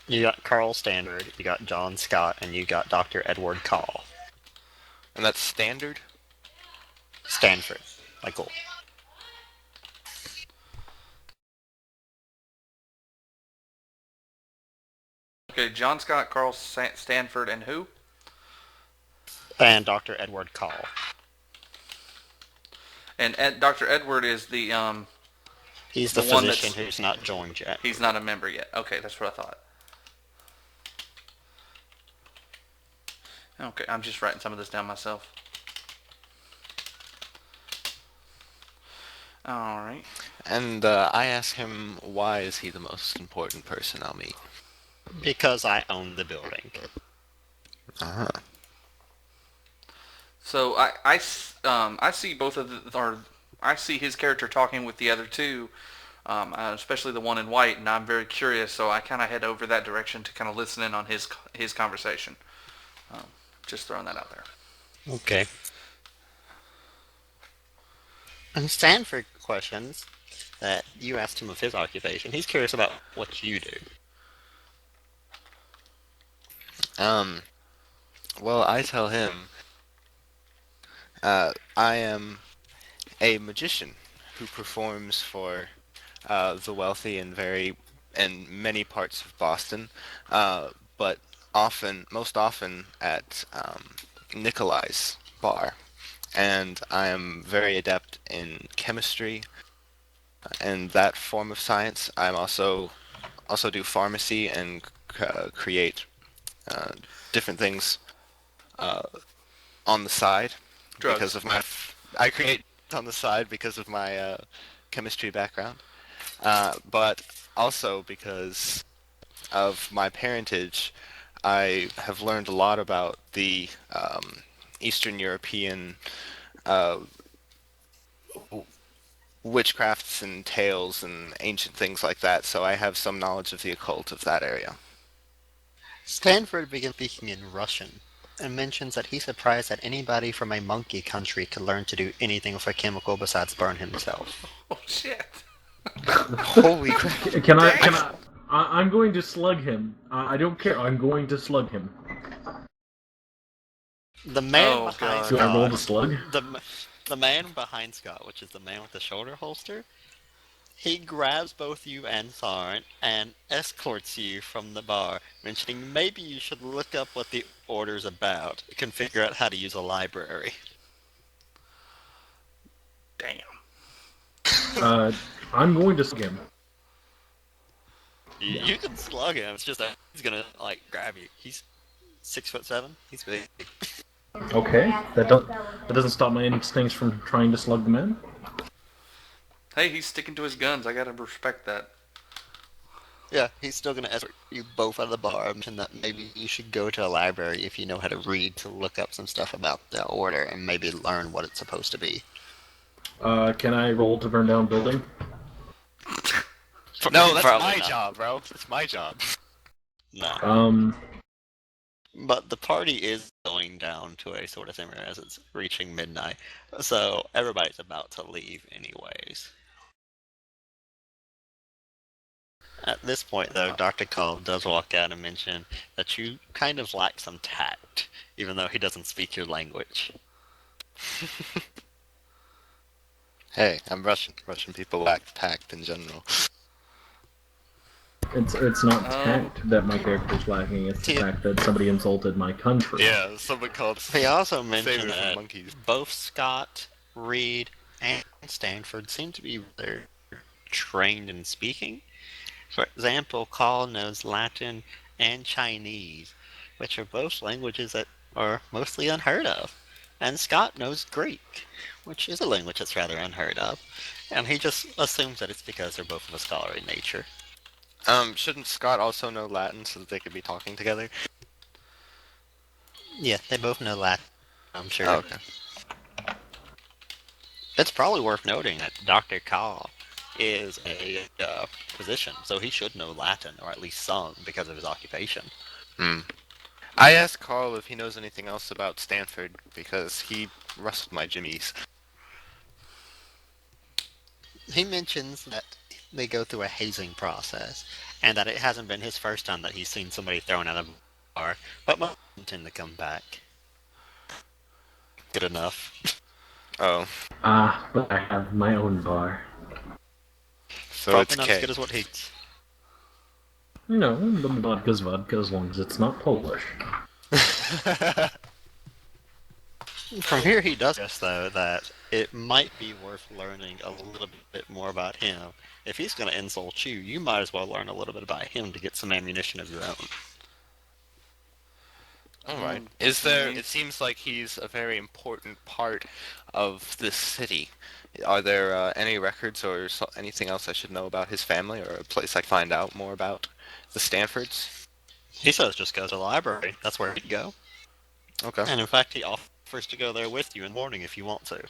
You got Carl Stanford, you got John Scott, and you got Dr. Edward Call. And that's standard? Stanford. Michael. Okay, John Scott, Carl Stanford, and who? And Dr. Edward Call. And Dr. Edward is the He's the one physician who's not joined yet. He's not a member yet. Okay, that's what I thought. Okay, I'm just writing some of this down myself. All right. And I ask him, why is he the most important person I'll meet? Because I own the building. Uh-huh. So I see both of the, or I see his character talking with the other two, especially the one in white, and I'm very curious. So I kind of head over that direction to kind of listen in on his conversation. Just throwing that out there. Okay. And Stanford questions that you asked him of his occupation. He's curious about what you do. Well, I tell him, I am a magician who performs for the wealthy in many parts of Boston, but most often at Nikolai's bar. And I am very adept in chemistry and that form of science. I'm also do pharmacy and create different things on the side Drugs. because of my. I create on the side because of my chemistry background, but also because of my parentage. I have learned a lot about the Eastern European witchcrafts and tales and ancient things like that, so I have some knowledge of the occult of that area. Stanford begins speaking in Russian and mentions that he's surprised that anybody from a monkey country could learn to do anything with a chemical besides burn himself. Oh shit! Holy crap! I'm going to slug him. I don't care. I'm going to slug him. The man Oh, behind God. Do I roll the Scott, slug? the man behind Scott, which is the man with the shoulder holster, he grabs both you and Tharn and escorts you from the bar, mentioning maybe you should look up what the order's about. You can figure out how to use a library. Damn. I'm going to slug him. You can slug him. It's just that he's gonna grab you. He's 6'7". He's big. Okay, that doesn't stop my instincts from trying to slug the man. Hey, he's sticking to his guns. I gotta respect that. Yeah, he's still gonna escort you both out of the bar. I mentioned that maybe you should go to a library if you know how to read to look up some stuff about the order and maybe learn what it's supposed to be. Can I roll to burn down building? No, that's Probably my not. job, bro. It's my job. No. But the party is going down to a sort of simmer as it's reaching midnight, so everybody's about to leave anyways. At this point, though, Dr. Call does walk out and mention that you kind of lack some tact, even though he doesn't speak your language. Hey, I'm Russian. Russian people lack tact in general. It's not tact that my character's lacking, it's the fact that somebody insulted my country. Yeah, someone called He also mentioned saviors and that monkeys. both Scott, Reed, and Stanford seem to be rather trained in speaking. For example, Call knows Latin and Chinese, which are both languages that are mostly unheard of. And Scott knows Greek, which is a language that's rather unheard of. And he just assumes that it's because they're both of a scholarly nature. Shouldn't Scott also know Latin so that they could be talking together? Yeah, they both know Latin, I'm sure. Oh, okay. It's probably worth noting that Dr. Call is a physician, so he should know Latin, or at least some, because of his occupation. I asked Carl if he knows anything else about Stanford, because he rustled my jimmies. He mentions that they go through a hazing process, and that it hasn't been his first time that he's seen somebody thrown out of a bar, but most tend to come back. Good enough. Oh, But I have my own bar. so Probably it's not as K. good as what he's. No, the vodka's vodka as long as it's not Polish. From here, he does guess, though, that it might be worth learning a little bit more about him. If he's going to insult you, you might as well learn a little bit about him to get some ammunition of your own. Alright. Is there... It seems like he's a very important part of this city. Are there any records or anything else I should know about his family, or a place I find out more about the Stanfords? He says just go to the library. That's where he'd go. Okay. And in fact, he offers to go there with you in the morning if you want to.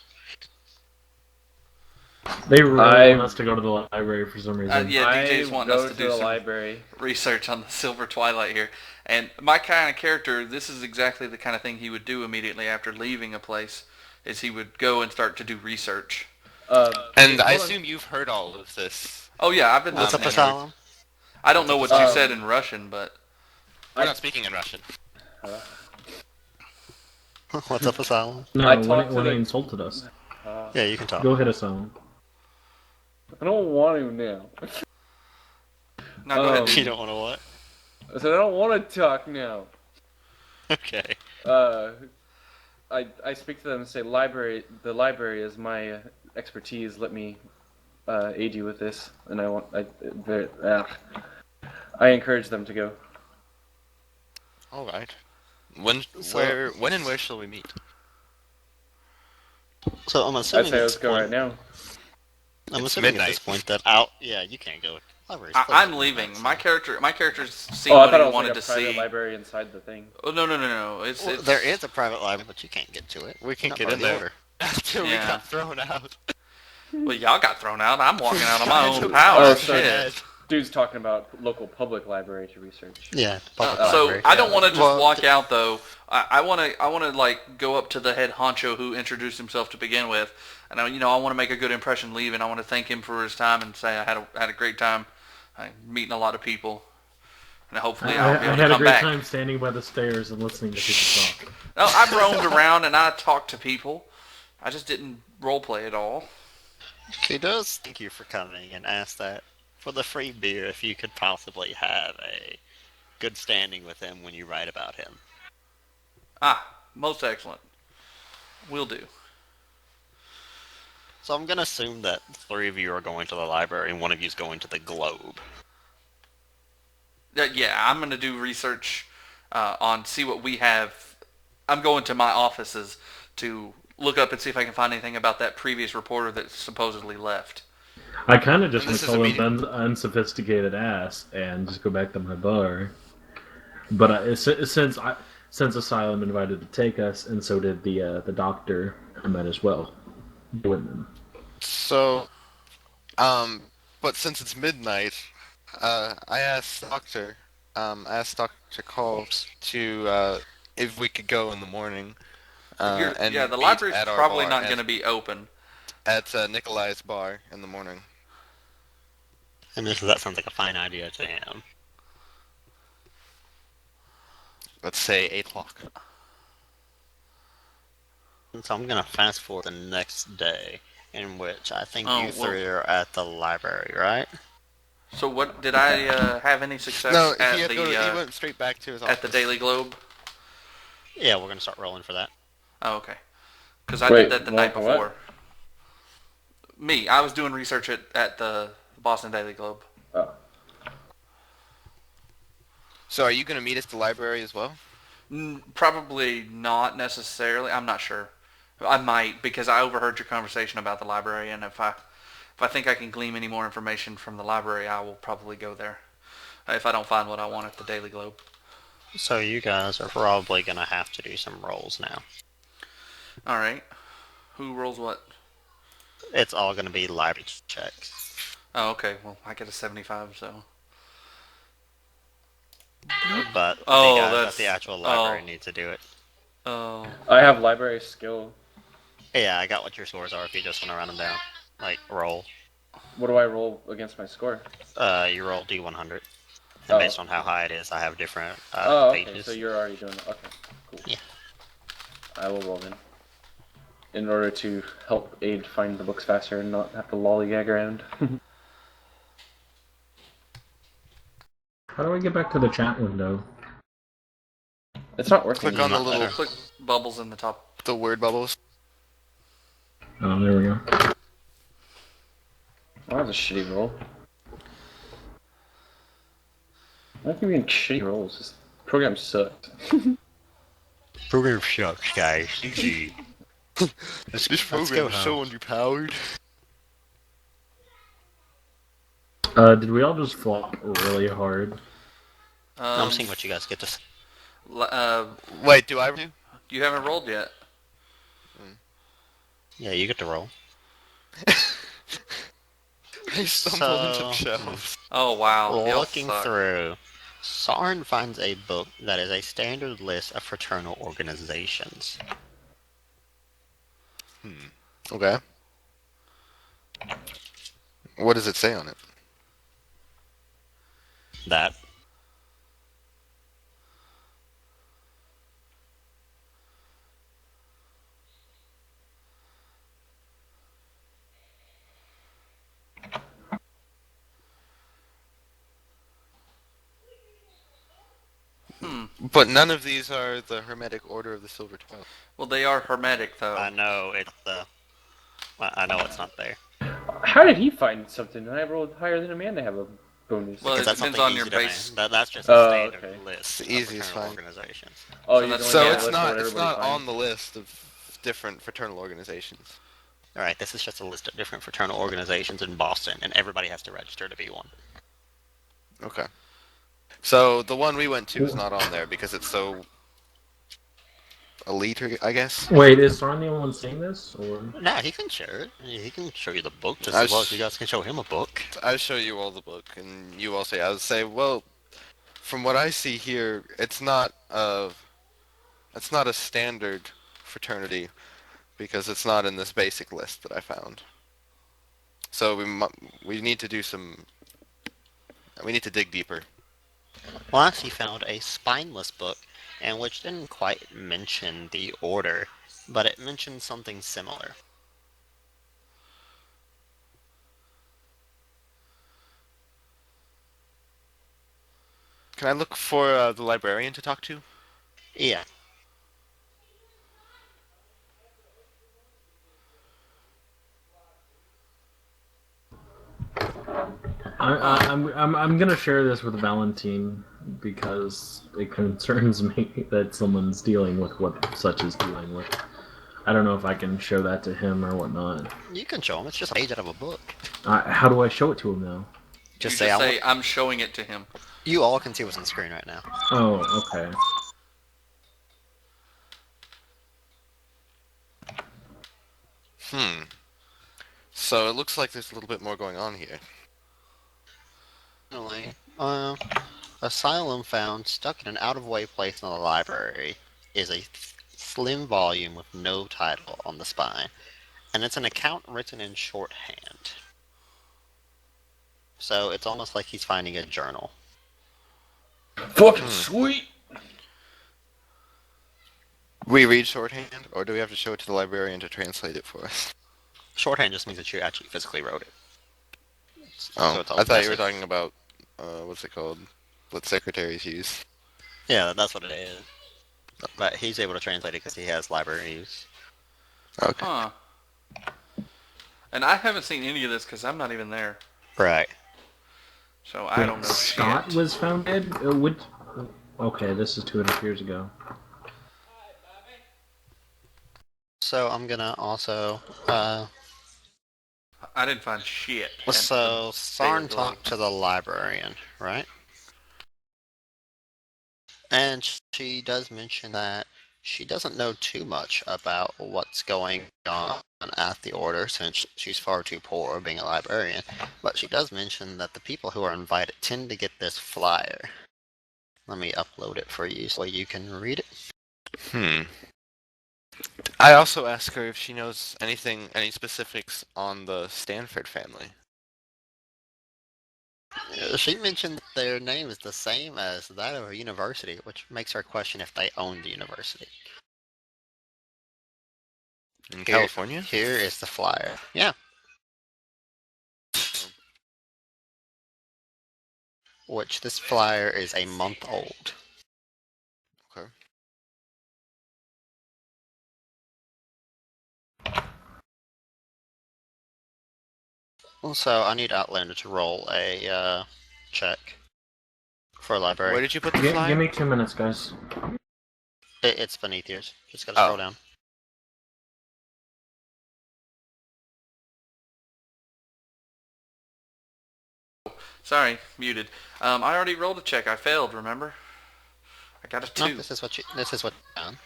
They really want us to go to the library for some reason. Yeah, DJ's wanting us to do the some library. research on the Silver Twilight here. And my kind of character, this is exactly the kind of thing he would do immediately after leaving a place, is he would go and start to do research. And I assume you've heard all of this. Oh yeah, I've been What's up, listening. Asylum? I don't know what you said in Russian, but We're not speaking in Russian. What's up, Asylum? No, I talked to when the- they insulted us. Yeah, you can talk. Go ahead, Asylum. I don't want to now. no, go ahead. Um, You don't want to what? I said I don't want to talk now. Okay. I speak to them and say, the library is my expertise. Let me aid you with this, and I encourage them to go. Alright. When and where shall we meet? So I'm I'd assuming say at let's this go point, right now. I'm It's assuming at midnight. this point that yeah, you can't go. Library's I'm closed. leaving. My character's seen Oh, I what thought he it was wanted like a to private see. library inside the thing. Oh no! It's There is a private library, but you can't get to it. We can Not get part in of the there. order. After we Yeah. got thrown out. Well, y'all got thrown out. I'm walking out on my Oh, own power. Oh, Shit. Dude's talking about local public library to research. Yeah, public So library. I don't want to just Well, walk out though. I want to like go up to the head honcho who introduced himself to begin with, and I want to make a good impression leaving. I want to thank him for his time and say I had a great time meeting a lot of people, and hopefully I'll be I able to had a come great back. time standing by the stairs and listening to people talk. No, I've roamed around and I talked to people. I just didn't role play at all. He does thank you for coming and ask that for the free beer if you could possibly have a good standing with him when you write about him. Most excellent. Will do. So I'm going to assume that three of you are going to the library and one of you is going to the Globe. Yeah, I'm going to do research on see what we have. I'm going to my offices to look up and see if I can find anything about that previous reporter that supposedly left. I kind of just And want this to is call a him unsophisticated ass and just go back to my bar. But since Asylum invited to take us, and so did the doctor, I might as well join them. So, but since it's midnight, I asked Doctor Call to if we could go in the morning, Yeah, and the meet library's at our probably bar not going to be open. at Nikolai's bar in the morning. And that sounds like a fine idea to him. Let's say 8 o'clock. So I'm gonna fast forward the next day, in which I think Oh, you well, three are at the library, right? so what did I have any success No, he had he went straight back to his at the office. Daily Globe? Yeah, we're gonna start rolling for that. Oh, okay. Because I Wait, did that the roll night for what? before. Me, I was doing research at the Boston Daily Globe. Oh. So are you going to meet us at the library as well? Probably not necessarily. I'm not sure. I might because I overheard your conversation about the library, and if I think I can glean any more information from the library, I will probably go there. If I don't find what I want at the Daily Globe. So you guys are probably gonna have to do some rolls now. All right. Who rolls what? It's all gonna be library checks. Oh, okay. Well, I get a 75, so. But the Oh, guys that's at the actual library oh, need to do it. oh. I have library skill. Yeah, I got what your scores are if you just want to run them down. Like, roll. What do I roll against my score? You roll D100. And Oh. based on how high it is, I have different Oh, okay. pages. So you're already doing it. Okay, cool. Yeah. I will roll then. In order to help aid find the books faster and not have to lollygag around. How do I get back to the chat window? It's not working. Click on the Not little better. Click bubbles in the top. the word bubbles. Oh, there we go. Oh, that was a shitty roll. Why keep getting shitty rolls? This program sucked. Program shucks, guys. Easy. This program is so underpowered. Did we all just flop really hard? I'm seeing what you guys get to. Wait, do I? You haven't rolled yet. Yeah, you get to roll. I stumbled into So- shelves. Oh wow. Y'all Looking suck. through, Sarn finds a book that is a standard list of fraternal organizations. Okay. What does it say on it? That But none of these are the Hermetic Order of the Silver Twilight. Well, they are hermetic though. I know it's the. I know it's not there. How did he find something? And I rolled higher than him and they have a bonus. Well, Because it that's depends something on easy your to base. find. That's just a Oh, standard okay. list It's of the easiest fraternal find. organizations. Oh, So you that's- don't So have a it's list of not what it's everybody not on finds? the list of different fraternal organizations. Alright, this is just a list of different fraternal organizations in Boston, and everybody has to register to be one. Okay. So the one we went to is not on there because it's so elite, I guess. Wait, is Sarn the only one saying this? Or Nah, he can share it. He can show you the book just I as well as sh- you guys can show him a book. I show you all the book, and you all say. I would say, well, from what I see here, it's not a standard fraternity because it's not in this basic list that I found. So we need to do some. We need to dig deeper. Last, he found a spineless book, and which didn't quite mention the order, but it mentioned something similar. Can I look for the librarian to talk to? Yeah. I'm gonna share this with Valentine because it concerns me that someone's dealing with what such is dealing with. I don't know if I can show that to him or whatnot. You can show him. It's just a page out of a book. How do I show it to him now? Just you say, just I say want... I'm showing it to him. You all can see what's on the screen right now. Oh, okay. So it looks like there's a little bit more going on here. Finally, asylum found stuck in an out-of-way place in the library is a slim volume with no title on the spine, and it's an account written in shorthand. So it's almost like he's finding a journal. Fucking Hmm. sweet. We read shorthand, or do we have to show it to the librarian to translate it for us? Shorthand just means that you actually physically wrote it. So Oh, it's all I thought you were messy. talking about, what's it called? What secretaries use. Yeah, that's what it is. But he's able to translate it because he has library use. Okay. Huh. And I haven't seen any of this because I'm not even there. Right. So I don't Wait, know Scott shit. was founded? Okay, this is 200 years ago. So I'm gonna also I didn't find shit at the so Daily Sarn Globe. talked to the librarian, right? And she does mention that she doesn't know too much about what's going on at the order since she's far too poor being a librarian. But she does mention that the people who are invited tend to get this flyer. Let me upload it for you so you can read it. Hmm. I also asked her if she knows any specifics on the Stanford family. She mentioned that their name is the same as that of a university, which makes her question if they own the university. In Here, California? here is the flyer. Yeah, which this flyer is a month old. Okay. Also, I need Outlander to roll a check for a library. Where did you put the Give flyer? me 2 minutes, guys. It's beneath yours. Just gotta Oh. scroll down. Sorry, muted. I already rolled a check. I failed, remember? I got a No, 2. this is what you found.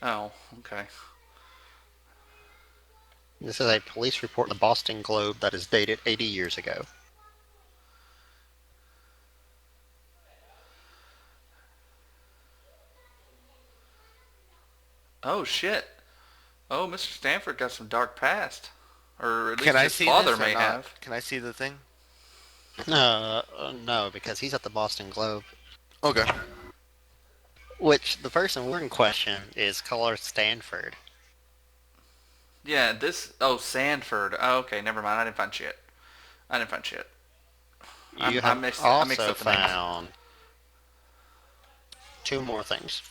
Oh, okay. This is a police report in the Boston Globe that is dated 80 years ago. Oh, shit. Oh, Mr. Stanford got some dark past. Or at Can least I his see father this or may not? have. Can I see the thing? No, because he's at the Boston Globe. Okay. Which the person we're in question is caller Stanford. Yeah, this... Oh, Sanford. Oh, okay, never mind. I didn't find shit. I didn't find shit. You I have mixed also up the names. found two more things.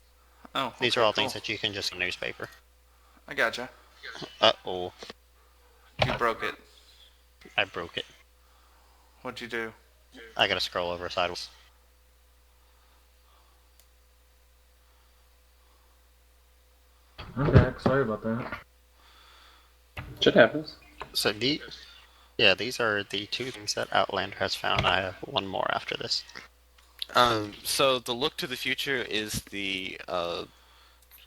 Oh, These are okay, all cool. things that you can just newspaper. I gotcha. Uh-oh, You broke it. I broke it. What'd you do? I gotta scroll over sideways. I'm back. Sorry about that. Shit happens. So yeah, these are the two things that Outlander has found. I have one more after this. So the look to the future is the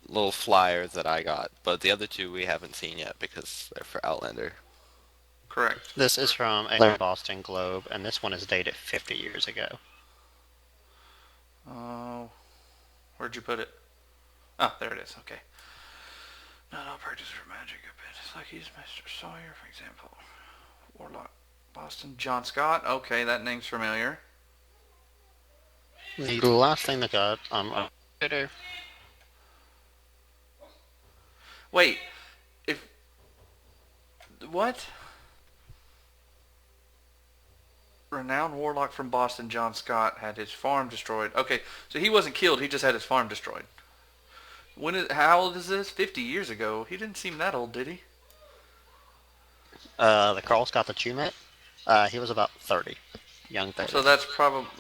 little flyer that I got, but the other two we haven't seen yet because they're for Outlander. Correct. This is from a Boston Globe, and this one is dated 50 years ago. Oh, where'd you put it? Oh, there it is. Okay. Not all practice for magic a bit. It's like he's Mr. Sawyer, for example. Warlock. Boston. John Scott. Okay, that name's familiar. The last thing that got Wait, if... What? Renowned warlock from Boston, John Scott, had his farm destroyed. Okay, so he wasn't killed, he just had his farm destroyed. How old is this? 50 years ago. He didn't seem that old, did he? the Carl Scott that you met, he was about 30, young 30. So that's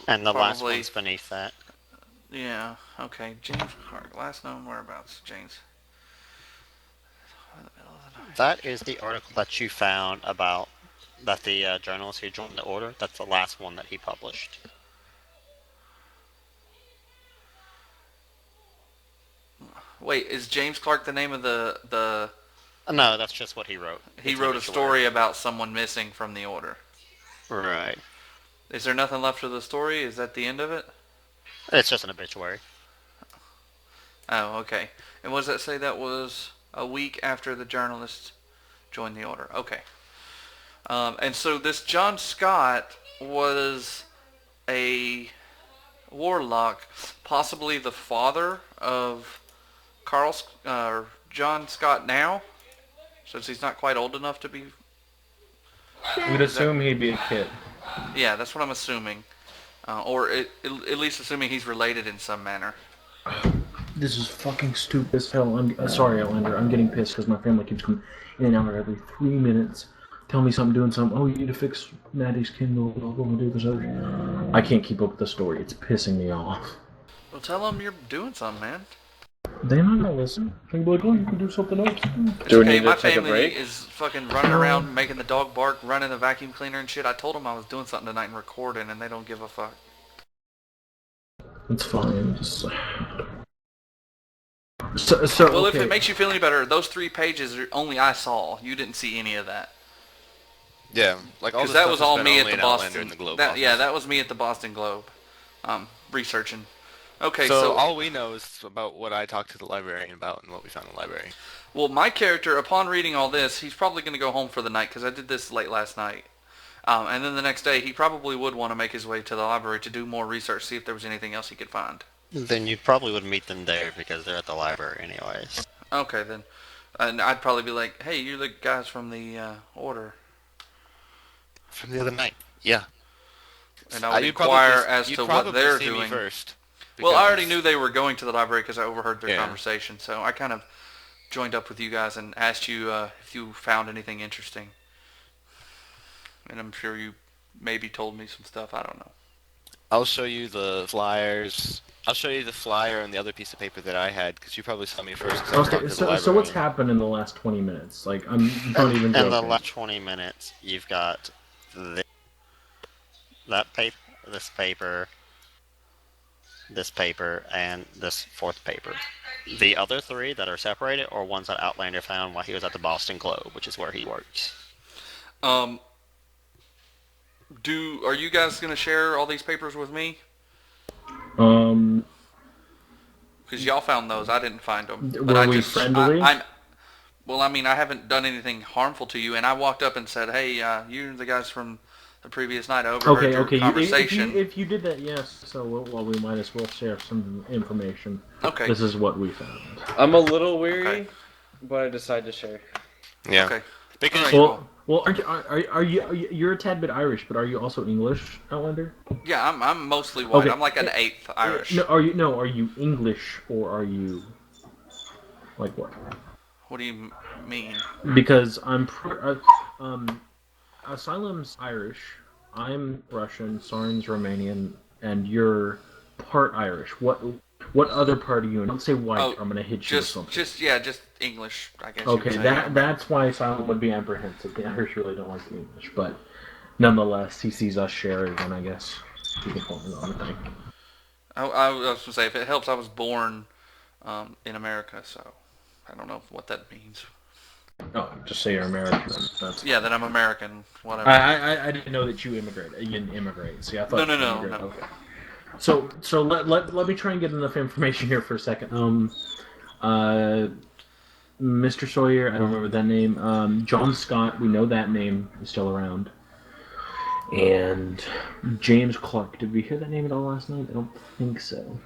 And the last probably... one's beneath that. Yeah, okay. James Clark. Last known whereabouts. James. That is the article that you found about that the journalist who joined the order. That's the last one that he published. Wait, is James Clark the name of the No, that's just what he wrote. He It's an wrote a obituary. story about someone missing from the order. Right. Is there nothing left of the story? Is that the end of it? It's just an obituary. Oh, okay. And what does that say? That was a week after the journalist joined the order. Okay. And so this John Scott was a warlock, possibly the father of John Scott now, since he's not quite old enough to be. We'd assume he'd be a kid. Yeah, that's what I'm assuming, or at least assuming he's related in some manner. This is fucking stupid as hell. I'm sorry, Outlander. I'm getting pissed because my family keeps coming in and out every 3 minutes. Tell me something, doing something. Oh, you need to fix Maddie's Kindle. I'll go and do this other. I can't keep up with the story. It's pissing me off. Well, tell them you're doing something, man. They're not gonna listen. They're gonna be like, oh, you can do something else. Do we Okay, need my to take a family break? is fucking running around, making the dog bark, running the vacuum cleaner and shit. I told them I was doing something tonight and recording, and they don't give a fuck. It's fine. Just... Well, okay. if it makes you feel any better, those 3 pages are only I saw. You didn't see any of that. Yeah, like all Because this that stuff was has all been me at only the an Outlander Boston. in the Globe Yeah, office. that was me at the Boston Globe, researching. Okay, So so all we know is about what I talked to the librarian about and what we found in the library. well, my character, upon reading all this, he's probably going to go home for the night because I did this late last night. And then the next day, he probably would want to make his way to the library to do more research, see if there was anything else he could find. Then you probably would meet them there because they're at the library anyways. Okay, then. And I'd probably be like, hey, you're the guys from the order. From the other night. Yeah. And I would You'd probably inquire just- as you'd to what probably they're see me doing. first. Well, I already because- knew they were going to the library because I overheard their Yeah. conversation. So I kind of joined up with you guys and asked you if you found anything interesting. And I'm sure you maybe told me some stuff. I don't know. I'll show you the flyers. I'll show you the flyer and the other piece of paper that I had because you probably saw me first. 'Cause I was Okay, talking to the so what's librarian. happened in the last 20 minutes? Like, I'm not even In joking. the last 20 minutes, you've got that paper, this paper, and this 4th paper. The other 3 that are separated are ones that Outlander found while he was at the Boston Globe, which is where he works. Are you guys going to share all these papers with me? Because y'all found those. I didn't find them. Were we friendly? Well, I mean, I haven't done anything harmful to you, and I walked up and said, hey, you're the guys from the previous night. I overheard your conversation. If you did that, yes. So, well, we might as well share some information. Okay. This is what we found. I'm a little weary, Okay. but I decided to share. Yeah. Okay. Because All right. Well, are you? You're a tad bit Irish, but are you also English, Outlander? Yeah, I'm mostly white. Okay. I'm like an 8th Irish. No, are you English or are you like what? What do you mean? Because Asylum's Irish, I'm Russian, Sarn's Romanian, and you're part Irish. What other part are you in? Don't say white. Oh, or I'm gonna hit you with something. Just English, I guess. you Okay, could say. that's why Asylum would be apprehensive. The Irish really don't like the English, but nonetheless, he sees us sharing, and I guess he can point me on the thing. I was going to say, if it helps, I was born in America, so I don't know what that means. Oh, just say you're American. That's Yeah, that I'm American, whatever. I didn't know that you immigrated. You didn't immigrate. See, I thought No. you immigrated. No. Okay. So let me try and get enough information here for a second. Mr. Sawyer, I don't remember that name. John Scott, we know that name is still around. And James Clark, did we hear that name at all last night? I don't think so.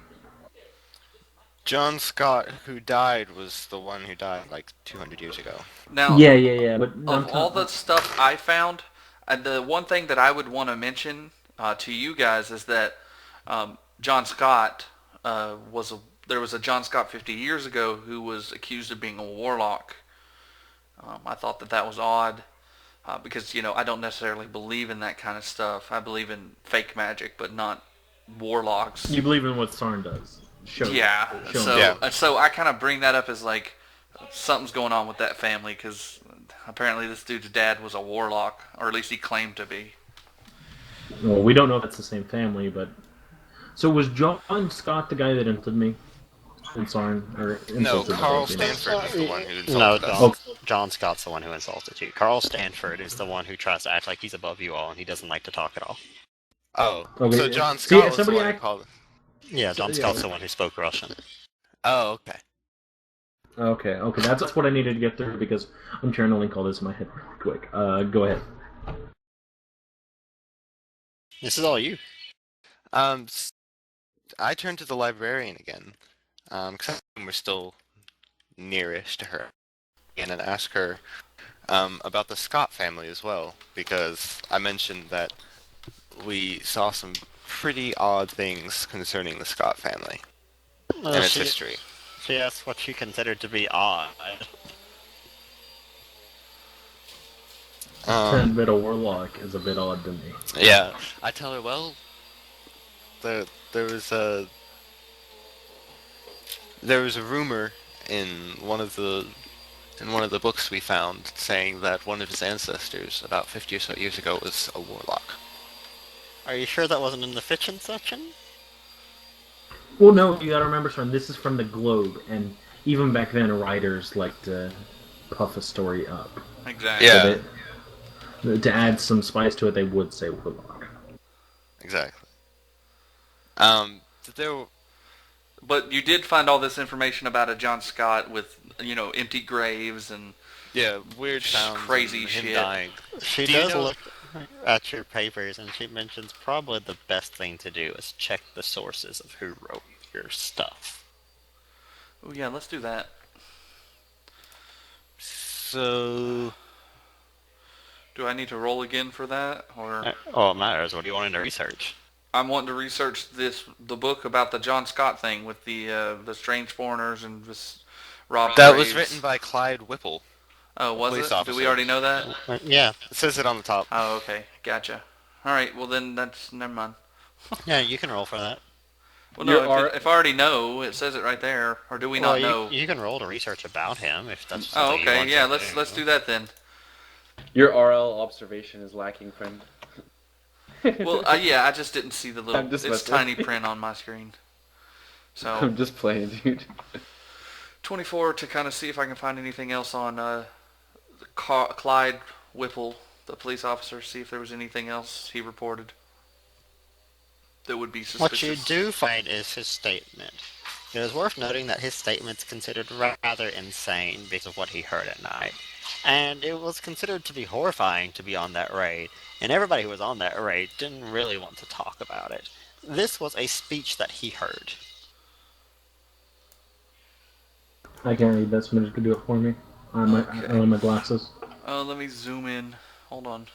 John Scott, who died, was the one who died like 200 years ago. Now, Yeah. But of all the stuff I found, the one thing that I would want to mention to you guys is that John Scott there was a John Scott 50 years ago who was accused of being a warlock. I thought that was odd because I don't necessarily believe in that kind of stuff. I believe in fake magic, but not warlocks. You believe in what Sarn does? Show So I kind of bring that up as like something's going on with that family because apparently this dude's dad was a warlock, or at least he claimed to be. Well, we don't know if it's the same family, but so was John Scott the guy that insulted me? In Sarn or No, insulted Carl us? Stanford was the one who No, insulted us. don't. Okay. John Scott's the one who insulted you. Carl Stanford is the one who tries to act like he's above you all, and he doesn't like to talk at all. Oh, Okay. so John See, Scott was the somebody one who act- called. Yeah, John Yeah. Scott's the one who spoke Russian. Oh, okay. Okay, that's what I needed to get through because I'm trying to link all this in my head really quick. Go ahead. This is all you. I turned to the librarian again, because we're still nearish to her, and ask her about the Scott family as well, because I mentioned that we saw some pretty odd things concerning the Scott family and its history. She asked what she considered to be odd. That bit of warlock is a bit odd to me. Yeah, I tell her, well, there was a rumor in one of the books we found saying that one of his ancestors about 50 or so years ago was a warlock. Are you sure that wasn't in the fiction section? Well, no, you gotta remember, son, this is from the Globe, and even back then, writers liked to puff a story up. Exactly. Yeah. So to add some spice to it, they would say warlock. Exactly. There. But you did find all this information about a John Scott with, empty graves and Weird sounds, crazy and him shit. dying. She Do you does know- look at your papers, and she mentions probably the best thing to do is check the sources of who wrote your stuff. Oh yeah, let's do that. So, Do I need to roll again for that, or Oh, it matters. What do you want to research? I'm wanting to research the book about the John Scott thing with the strange foreigners and this Rob that Graves. was written by Clyde Whipple. Oh, was police it? Do officer. we already know that? Yeah, It says it on the top. Oh, okay, gotcha. All right, well then never mind. yeah, you can roll for that. Well, no, if I already know, it says it right there. Or do we not know? You can roll to research about him if that's Oh, something you okay, want yeah. to Let's do that then. Your RL observation is lacking, friend. Well, yeah, I just didn't see the little. I'm just It's messing. tiny print on my screen. So I'm just playing, dude. 24 to kind of see if I can find anything else on Clyde Whipple, the police officer. See if there was anything else he reported that would be suspicious. What you do find is his statement. It is worth noting that his statement's considered rather insane because of what he heard at night. And it was considered to be horrifying to be on that raid, and everybody who was on that raid didn't really want to talk about it. This was a speech that he heard. I can't read that, somebody could do it for me. I on my glasses. Let me zoom in. Hold on.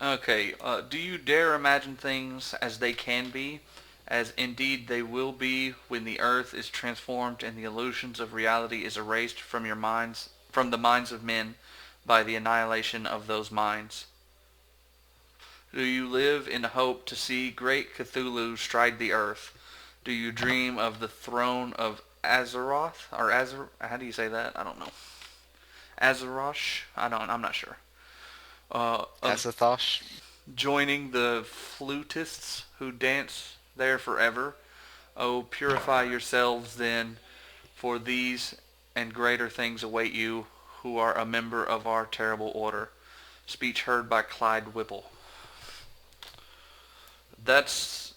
Okay, do you dare imagine things as they can be, as indeed they will be when the earth is transformed and the illusions of reality is erased from your minds, from the minds of men, by the annihilation of those minds? Do you live in hope to see great Cthulhu stride the earth? Do you dream of the throne of Azeroth, or how do you say that? I don't know. Azeroth? I'm not sure. Of Azathoth. joining the flutists who dance there forever. Oh, purify yourselves then, for these and greater things await you, who are a member of our terrible order. Speech heard by Clyde Whipple. That's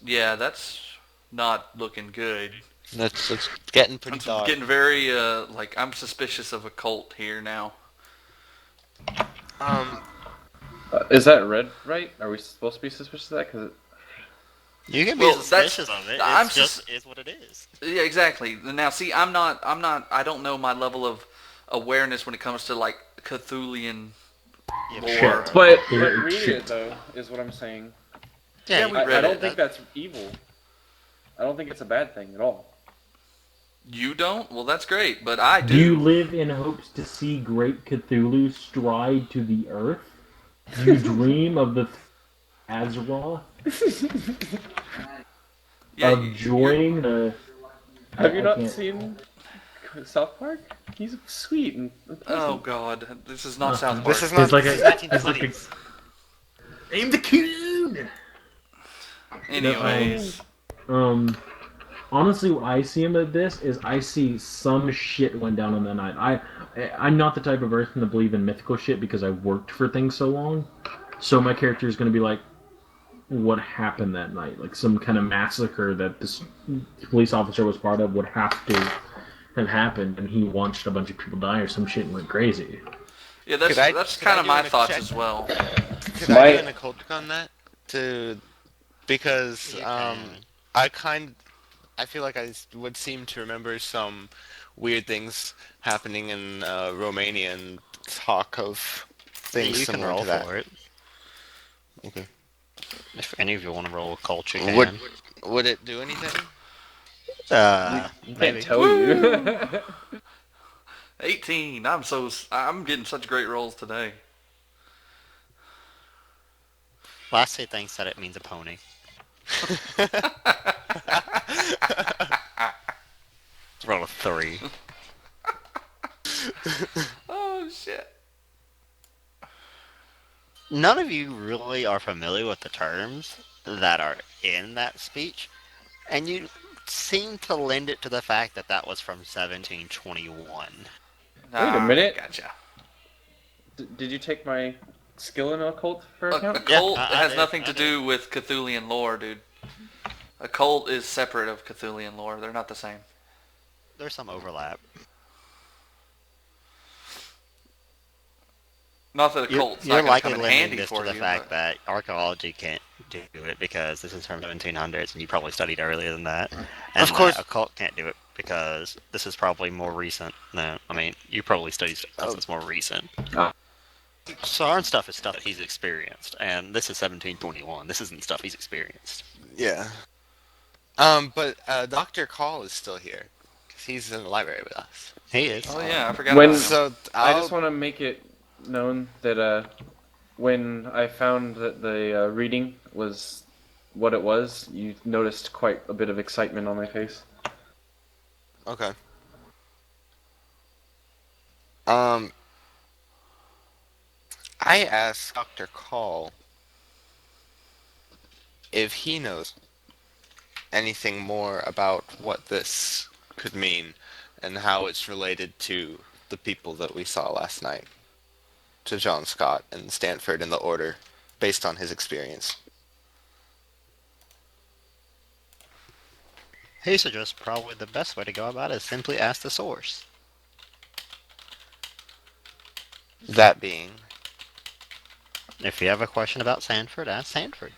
not looking good. That's getting pretty I'm dark. getting very, I'm suspicious of a cult here now. Is that red right? Are we supposed to be suspicious of that? Because You can be Well, suspicious of it. I'm It's just is what it is. Yeah, exactly. Now, see, I don't know my level of awareness when it comes to, like, Cthulian lore. Shit. but Yeah, reading shit. it though is what I'm saying. Yeah, we I read don't it. think that's evil. I don't think it's a bad thing at all. You don't? Well, that's great, but I do. Do you live in hopes to see great Cthulhu stride to the earth? Do you dream of the Azeroth? Yeah, of joining the... Have you I not can't- seen South Park? He's sweet and Oh pleasant. God, this is not South Park. This is not. It's like this is a... It's like 1920s. a... Aim the coon! Anyways, honestly, what I see him at this is I see some shit went down on that night. I'm not the type of person to believe in mythical shit because I worked for things so long. So my character is going to be like, what happened that night? Like some kind of massacre that this police officer was part of would have to have happened, and he watched a bunch of people die or some shit and went crazy. Yeah, Could I that's could I kind of do my an thoughts check? as well. Could My- I do an occult check on that? Because You can. I feel like would seem to remember some weird things happening in Romania and talk of things You can similar roll to that. for it. Okay. If any of you want to roll a culture, you Would can. would it do anything? You Maybe. can't tell you. 18. I'm getting such great rolls today. Lassie thinks that it means a pony. Roll a 3. Oh shit. None of you really are familiar with the terms that are in that speech, and you seem to lend it to the fact that that was from 1721. Wait a minute. Gotcha. Did you take my skill in occult for A account? cult I has did, nothing I to did. do with Cthulhian lore, dude. A cult is separate of Cthulhian lore. They're not the same. There's some overlap. Not that a cult's You're not going to likely come in lending handy this for to the you. fact But that archaeology can't do it because this is from 1700s, and you probably studied earlier than that. And Of course. a cult can't do it because this is probably more recent. No, I mean, you probably studied stuff that's more recent. Ah. Sarn's stuff is stuff that he's experienced, and this is 1721. This isn't stuff he's experienced. Yeah. But Dr. Call is still here. 'Cause he's in the library with us. He is. oh yeah, I forgot When- about him. So I just want to make it known that when I found that the reading was what it was, you noticed quite a bit of excitement on my face. Okay. I asked Dr. Call if he knows anything more about what this could mean and how it's related to the people that we saw last night, to John Scott and Stanford and the Order, based on his experience. He suggests probably the best way to go about it is simply ask the source. That being, If you have a question about Sanford, ask Sanford.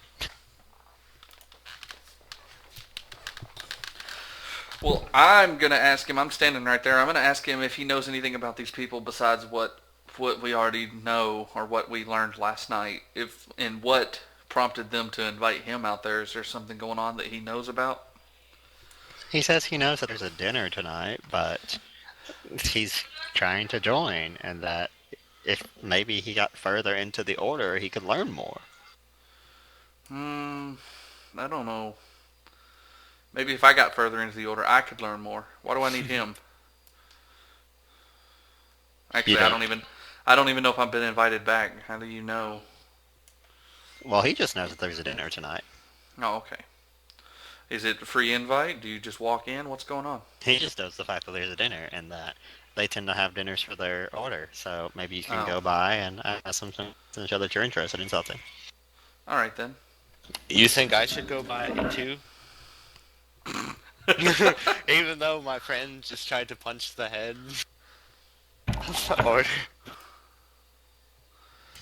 Well, I'm gonna ask him. I'm standing right there. I'm gonna ask him if he knows anything about these people besides what we already know or what we learned last night. If and what prompted them to invite him out there. Is there something going on that he knows about? He says he knows that there's a dinner tonight, but he's trying to join, and that if maybe he got further into the order, he could learn more. I don't know. Maybe if I got further into the order, I could learn more. Why do I need him? Actually, You I don't even know if I've been invited back. How do you know? Well, he just knows that there's a dinner tonight. Oh, okay. Is it a free invite? Do you just walk in? What's going on? He just knows the fact that there's a dinner, and that they tend to have dinners for their order. So maybe you can Oh. go by and ask them to show that you're interested in something. All right then. you think I should go by too? Even though my friend just tried to punch the head of the Order.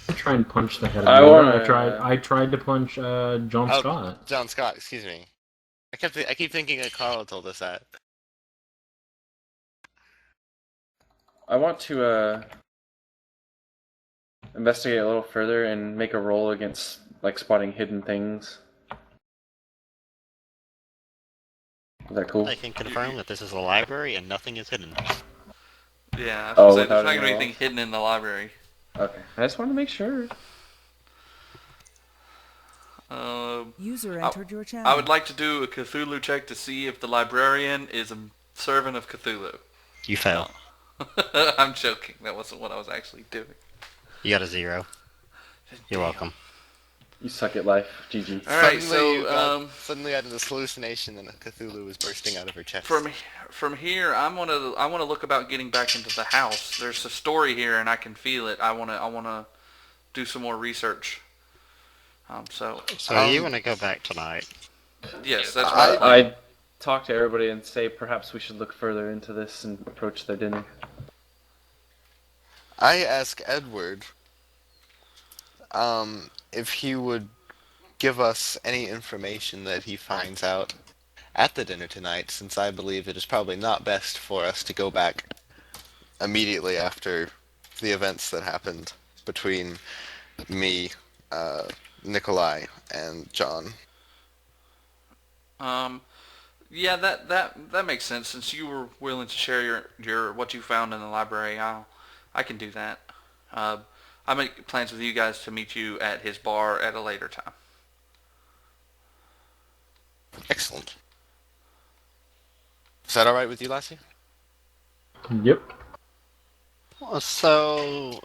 I try and punch the head of I the wanna- I tried to punch John Oh, Scott. John Scott, excuse me. I keep thinking that Carl told us that. I want to investigate a little further and make a roll against like spotting hidden things. Is that cool? I can confirm that this is a library and nothing is hidden. Yeah, I was Oh, gonna say, without there's not any gonna be law? anything hidden in the library. Okay. I just want to make sure. User entered your channel. I would like to do a Cthulhu check to see if the librarian is a servant of Cthulhu. You fail. I'm joking. That wasn't what I was actually doing. You got a 0. You're welcome. You suck at life. GG. All right, Suddenly I had this hallucination and a Cthulhu was bursting out of her chest. from here, I want to look about getting back into the house. There's a story here, and I can feel it. I want to do some more research. So you want to go back tonight? yes, that's right. I talk to everybody and say perhaps we should look further into this and approach their dinner. I ask Edward if he would give us any information that he finds out at the dinner tonight, since I believe it is probably not best for us to go back immediately after the events that happened between me, Nikolai, and John. Yeah, that makes sense. Since you were willing to share your what you found in the library, I can do that. I make plans with you guys to meet you at his bar at a later time. Excellent. Is that all right with you, Lassie? Yep. So